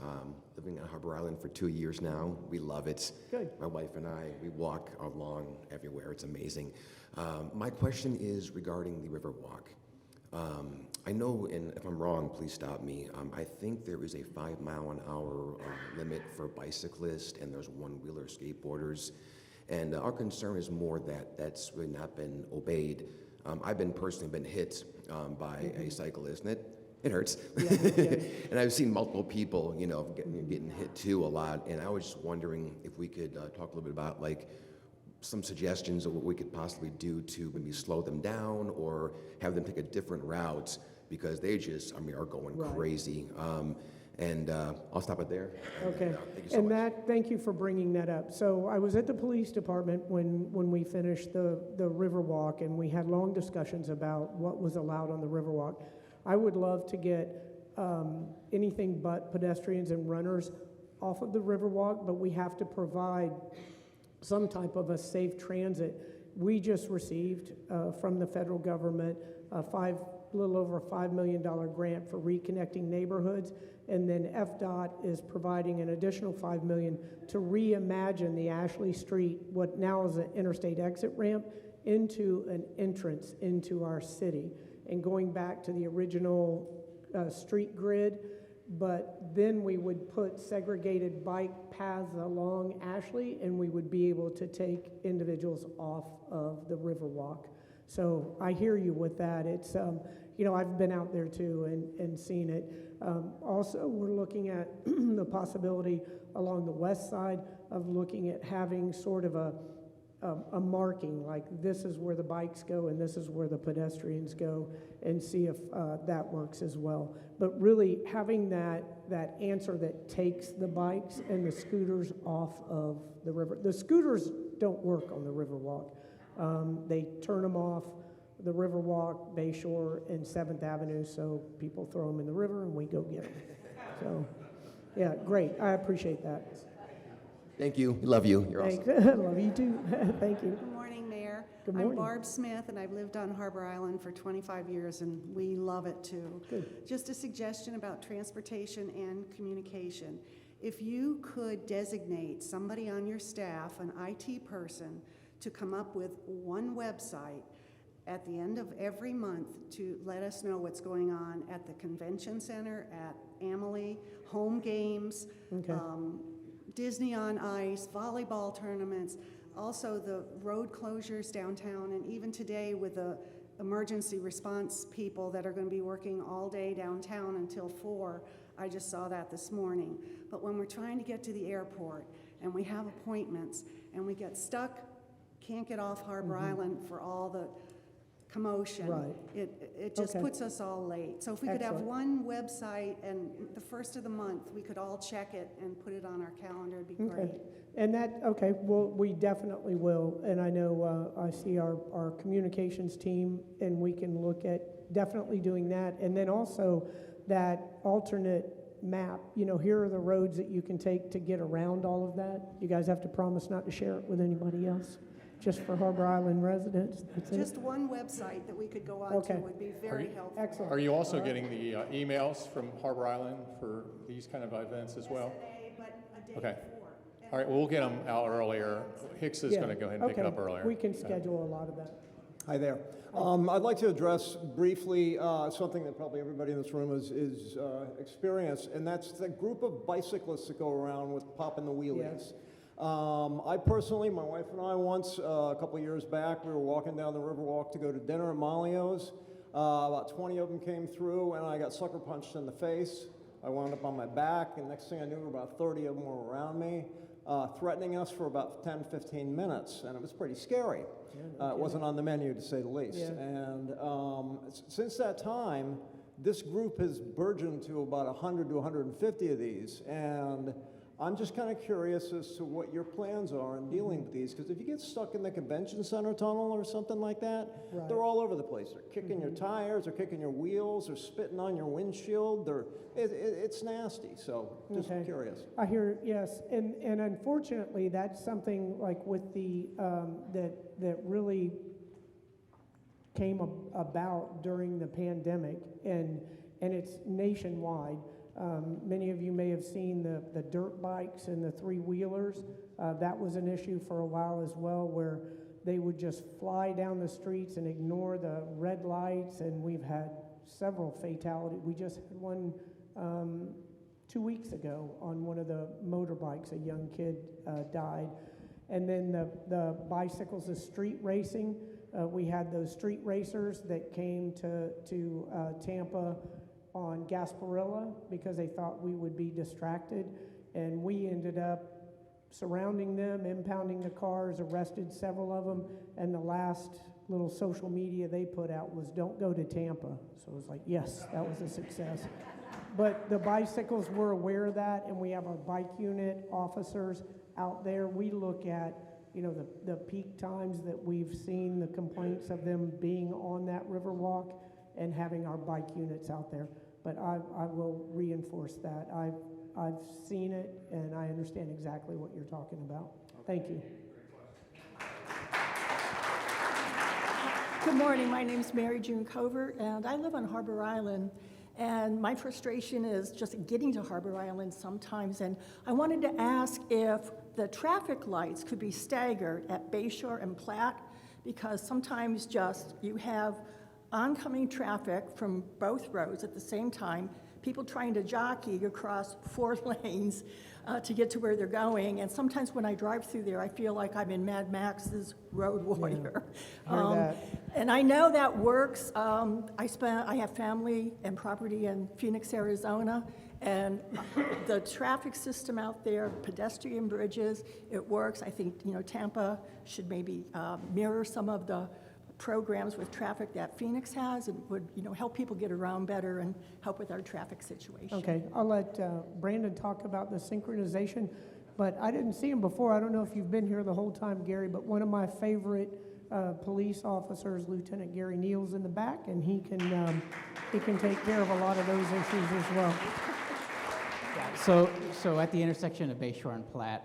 Living on Harbour Island for 2 years now. We love it. Good. My wife and I, we walk along everywhere. It's amazing. My question is regarding the Riverwalk. I know, and if I'm wrong, please stop me. I think there is a 5-mile-an-hour limit for bicyclists, and there's one-wheeler skateboarders. And our concern is more that that's really not been obeyed. I've personally been hit by a cyclist, and it hurts. Yeah. And I've seen multiple people, you know, getting hit too a lot. And I was just wondering if we could talk a little bit about like some suggestions of what we could possibly do to maybe slow them down or have them take a different route because they just, I mean, are going crazy. And I'll stop it there. Okay. Thank you so much. Thank you for bringing that up. So I was at the police department when we finished the Riverwalk, and we had long discussions about what was allowed on the Riverwalk. I would love to get anything but pedestrians and runners off of the Riverwalk, but we have to provide some type of a safe transit. We just received from the federal government a little over a $5 million grant for reconnecting neighborhoods, and then FDOT is providing an additional $5 million to reimagine the Ashley Street, what now is an interstate exit ramp, into an entrance into our city, and going back to the original street grid. But then we would put segregated bike paths along Ashley, and we would be able to take individuals off of the Riverwalk. So I hear you with that. It's, you know, I've been out there too and seen it. Also, we're looking at the possibility along the west side of looking at having sort of a marking, like this is where the bikes go and this is where the pedestrians go, and see if that works as well. But really having that answer that takes the bikes and the scooters off of the river. The scooters don't work on the Riverwalk. They turn them off the Riverwalk, Bayshore, and 7th Avenue, so people throw them in the river and we go get them. So, yeah, great. I appreciate that. Thank you. We love you. You're Thanks. awesome. Love you too. Thank you. Good morning, Mayor. Good morning. I'm Barb Smith, and I've lived on Harbour Island for 25 years, and we love it too. Good. Just a suggestion about transportation and communication. If you could designate somebody on your staff, an IT person, to come up with one website at the end of every month to let us know what's going on at the convention center, at Amalie, home games, Okay. Disney on Ice, volleyball tournaments, also the road closures downtown, and even today with the emergency response people that are going to be working all day downtown until 4. I just saw that this morning. But when we're trying to get to the airport and we have appointments and we get stuck, can't get off Harbour Island for all the commotion. Right. It just Okay. puts us all late. So if we could have Excellent. one website and the first of the month, we could all check it and put it on our calendar, it'd be Okay. great. And well, we definitely will. And I know I see our communications team, and we can look at definitely doing that. And then also that alternate map, you know, here are the roads that you can take to get around all of that. You guys have to promise not to share it with anybody else, just for Harbour Island residents. That's it. Just one website that we could go on Okay. to would be very helpful. Excellent. Are you also getting the emails from Harbour Island for these kind of events as well? But a day Okay. before. All right, we'll get them out earlier. Hicks is Yeah. going to go ahead and pick it Okay. up earlier. We can schedule a lot of that. Hi there. I'd like to address briefly something that probably everybody in this room is experienced, and that's the group of bicyclists that go around with popping the wheelies. I personally, my wife and I once, a couple of years back, we were walking down the Riverwalk to go to dinner at Malio's. About 20 of them came through, and I got sucker punched in the face. I wound up on my back, and next thing I knew, about 30 of them were around me, threatening us for about 10, 15 minutes, and it was pretty scary. It wasn't on the menu, to say the least. Yeah. And since that time, this group has burgeoned to about 100 to 150 of these, and I'm just kind of curious as to what your plans are in dealing with these, because if you get stuck in the convention center tunnel or something like that, Right. they're all over the place. They're kicking your tires, they're kicking your wheels, they're spitting on your windshield. It's nasty, so just Okay. curious. I hear, yes, and unfortunately, that's something like with the, that really came about during the pandemic, and it's nationwide. Many of you may have seen the dirt bikes and the three-wheelers. That was an issue for a while as well, where they would just fly down the streets and ignore the red lights, and we've had several fatalities. We just had one 2 weeks ago on one of the motorbikes. A young kid died. And then the bicycles, the street racing, we had those street racers that came to Tampa on Gasparilla because they thought we would be distracted, and we ended up surrounding them, impounding the cars, arrested several of them, and the last little social media they put out was "Don't go to Tampa." So it was like, yes, that was a success. But the bicycles were aware of that, and we have our bike unit officers out there. We look at, you know, the peak times that we've seen the complaints of them being on that river walk and having our bike units out there. But I will reinforce that. I've seen it, and I understand exactly what you're talking about. Thank you. Good morning. My name's Mary June Covert, and I live on Harbour Island. And my frustration is just getting to Harbour Island sometimes. And I wanted to ask if the traffic lights could be staggered at Bayshore and Platte, because sometimes just you have oncoming traffic from both roads at the same time, people trying to jockey across 4 lanes to get to where they're going. And sometimes when I drive through there, I feel like I'm in Mad Max's Road Warrior. And I know that works. I have family and property in Phoenix, Arizona, and the traffic system out there, pedestrian bridges, it works. I think, you know, Tampa should maybe mirror some of the programs with traffic that Phoenix has, and would, you know, help people get around better and help with our traffic situation. Okay, I'll let Brandon talk about the synchronization, but I didn't see him before. I don't know if you've been here the whole time, Gary, but one of my favorite police officers, Lieutenant Gary Neal's in the back, and he can take care of a lot of those issues as well. So at the intersection of Bayshore and Platte,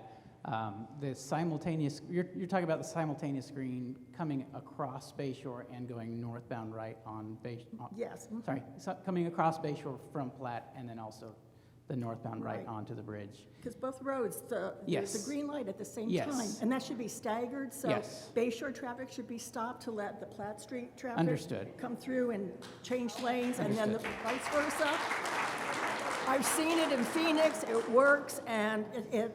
the simultaneous, you're talking about the simultaneous screen coming across Bayshore and going northbound right on Bayshore. Yes. Sorry, so coming across Bayshore from Platte, and then also the northbound right Right. onto the bridge. Because both roads, there's Yes. a green light at the same Yes. time. And that should be staggered, so Yes. Bayshore traffic should be stopped to let the Platte Street traffic Understood. come through and change lanes, and then the Understood. vice versa. I've seen it in Phoenix, it works, and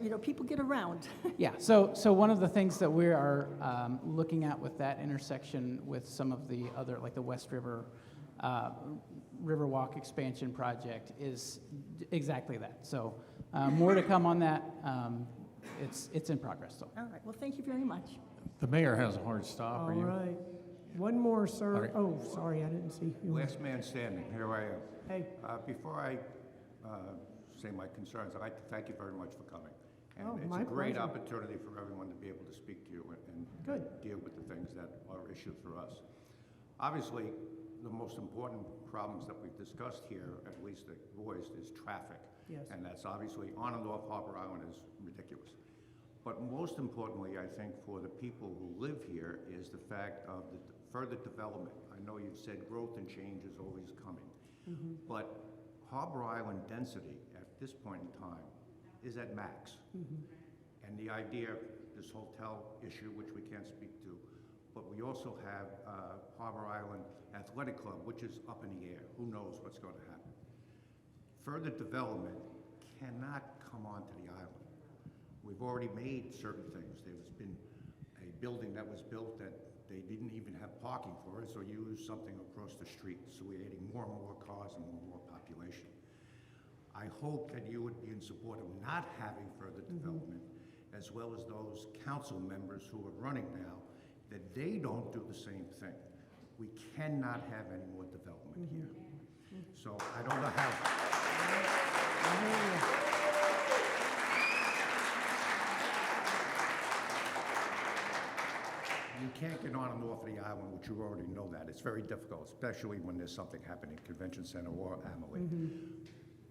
you know, people get around. Yeah, so one of the things that we are looking at with that intersection with some of the other, like the West River Riverwalk expansion project is exactly that. So more to come on that. It's in progress, so. All right, well, thank you very much. The mayor has a hard stop. All Are you? right. One more, sir. Okay. Oh, sorry, I didn't see you. Last man standing, here I am. Hey. Before I say my concerns, I'd like to thank you very much for coming. And Oh, it's my a great pleasure. opportunity for everyone to be able to speak to you and Good. deal with the things that are issues for us. Obviously, the most important problems that we've discussed here, at least the voiced, is traffic. Yes. And that's obviously on and off Harbour Island is ridiculous. But most importantly, I think for the people who live here is the fact of the further development. I know you've said growth and change is always coming. Mm-hmm. But Harbour Island density at this point in time is at max. Mm-hmm. And the idea, this hotel issue, which we can't speak to, but we also have Harbour Island Athletic Club, which is up in the air. Who knows what's going to happen? Further development cannot come onto the island. We've already made certain things. There's been a building that was built that they didn't even have parking for it, so you used something across the street. So we're adding more and more cars and more and more population. I hope that you would be in support of not having further development, as well as those council members who are running now, that they don't do the same thing. We cannot have any more development here. So I don't know how. You can't get on and off of the island, which you already know that. It's very difficult, especially when there's something happening at Convention Center or Amelie.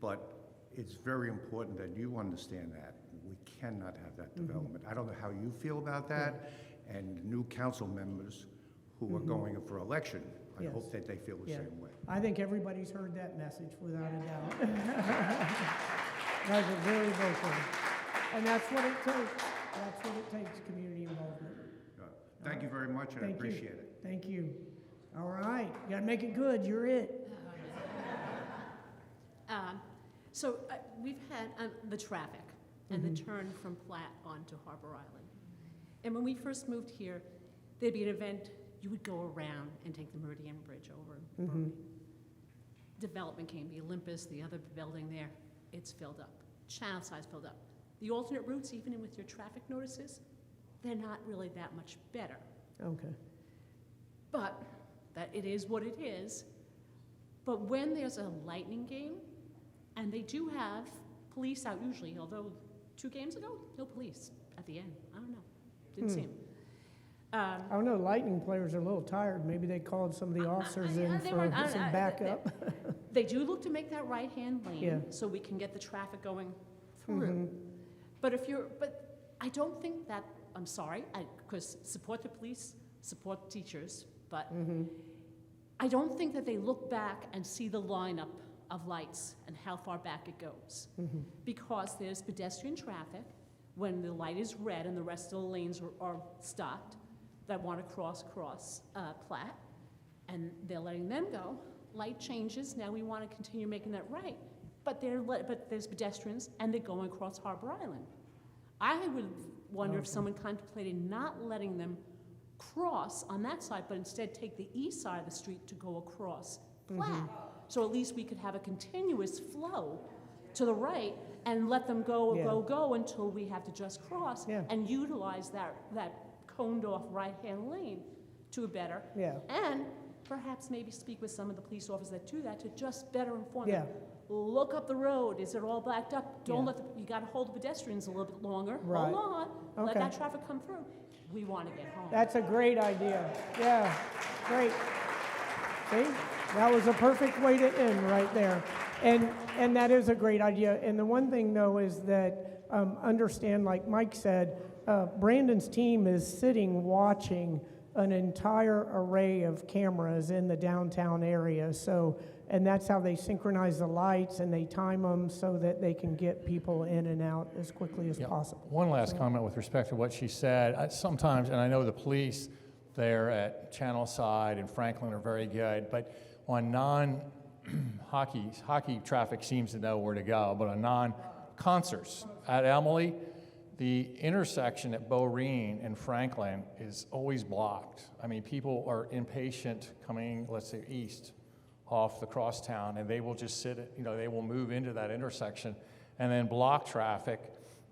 But it's very important that you understand that. We cannot have that development. I don't know how you feel about that, and new council members who are going for election, I Yes. hope that they feel the Yeah. same way. I think everybody's heard that message without a doubt. Guys are very vocal. And that's what it takes. That's what it takes, community involvement. Thank you very much, and I Thank you. appreciate it. Thank you. All right, you gotta make it good, you're it. So we've had the traffic and the turn from Platte onto Harbour Island. And when we first moved here, there'd be an event, you would go around and take the Meridian Bridge over. development came, the Olympus, the other building there, it's filled up. Channel side's filled up. The alternate routes, even with your traffic notices, they're not really that much better. Okay. But that it is what it is. But when there's a Lightning game, and they do have police out usually, although 2 games ago, no police at the end. I don't know. Didn't see them. I don't know, Lightning players are a little tired. Maybe they called some of the officers in for some backup. They do look to make that right-hand lane Yeah. so we can get the traffic going through. But I don't think that, I'm sorry, because support the police, support teachers, but I don't think that they look back and see the lineup of lights and how far back it goes. Because there's pedestrian traffic when the light is red and the rest of the lanes are stopped that want to cross Platt, and they're letting them go. Light changes, now we want to continue making that right. But there's pedestrians and they're going across Harbour Island. I would wonder if someone contemplated not letting them cross on that side, but instead take the east side of the street to go across Platt. So at least we could have a continuous flow to the right and let them go until we have to just cross and utilize that coned off right-hand lane to a better. And perhaps maybe speak with some of the police officers that do that to just better inform them. Look up the road. Is it all backed up? Don't let you got to hold the pedestrians a little bit longer. Right. Hold on. Let Okay. that traffic come through. We want to get home. That's a great idea. Yeah, great. See, that was a perfect way to end right there. And that is a great idea. And the one thing, though, is that understand, like Mike said, Brandon's team is sitting watching an entire array of cameras in the downtown area. So, and that's how they synchronize the lights and they time them so that they can get people in and out as quickly as possible. One last comment with respect to what she said. Sometimes, and I know the police there at Channel Side and Franklin are very good, but on hockey traffic seems to know where to go, but on non-concerts at Emily, the intersection at Boreen and Franklin is always blocked. I mean, people are impatient coming, let's say, east off the crosstown, and they will just they will move into that intersection and then block traffic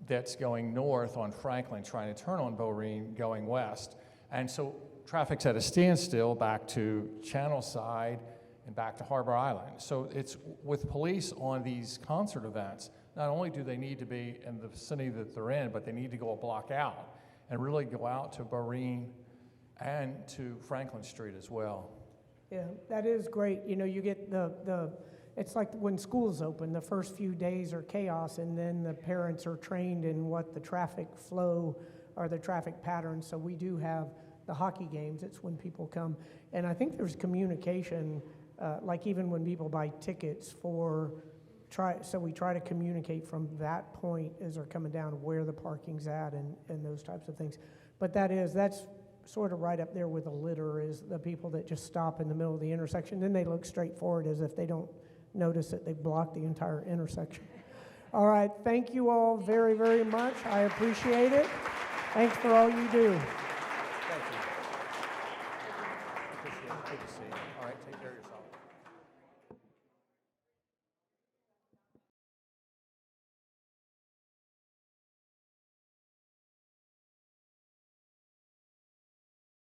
that's going north on Franklin, trying to turn on Boreen, going west. And so traffic's at a standstill back to Channel Side and back to Harbour Island. So it's with police on these concert events, not only do they need to be in the vicinity that they're in, but they need to go a block out and really go out to Boreen and to Franklin Street as well. Yeah, that is great. You know, you get it's like when school's open, the first few days are chaos, and then the parents are trained in what the traffic flow or the traffic patterns. So we do have the hockey games. It's when people come. And I think there's communication, like even when people buy tickets so we try to communicate from that point as they're coming down where the parking's at and those types of things. But that's sort of right up there with a litter, is the people that just stop in the middle of the intersection. Then they look straight forward as if they don't notice that they've blocked the entire intersection. All right, thank you all very, very much. I appreciate it. Thanks for all you do. Thank you. Appreciate it. Good to see you. All right, take care of yourself.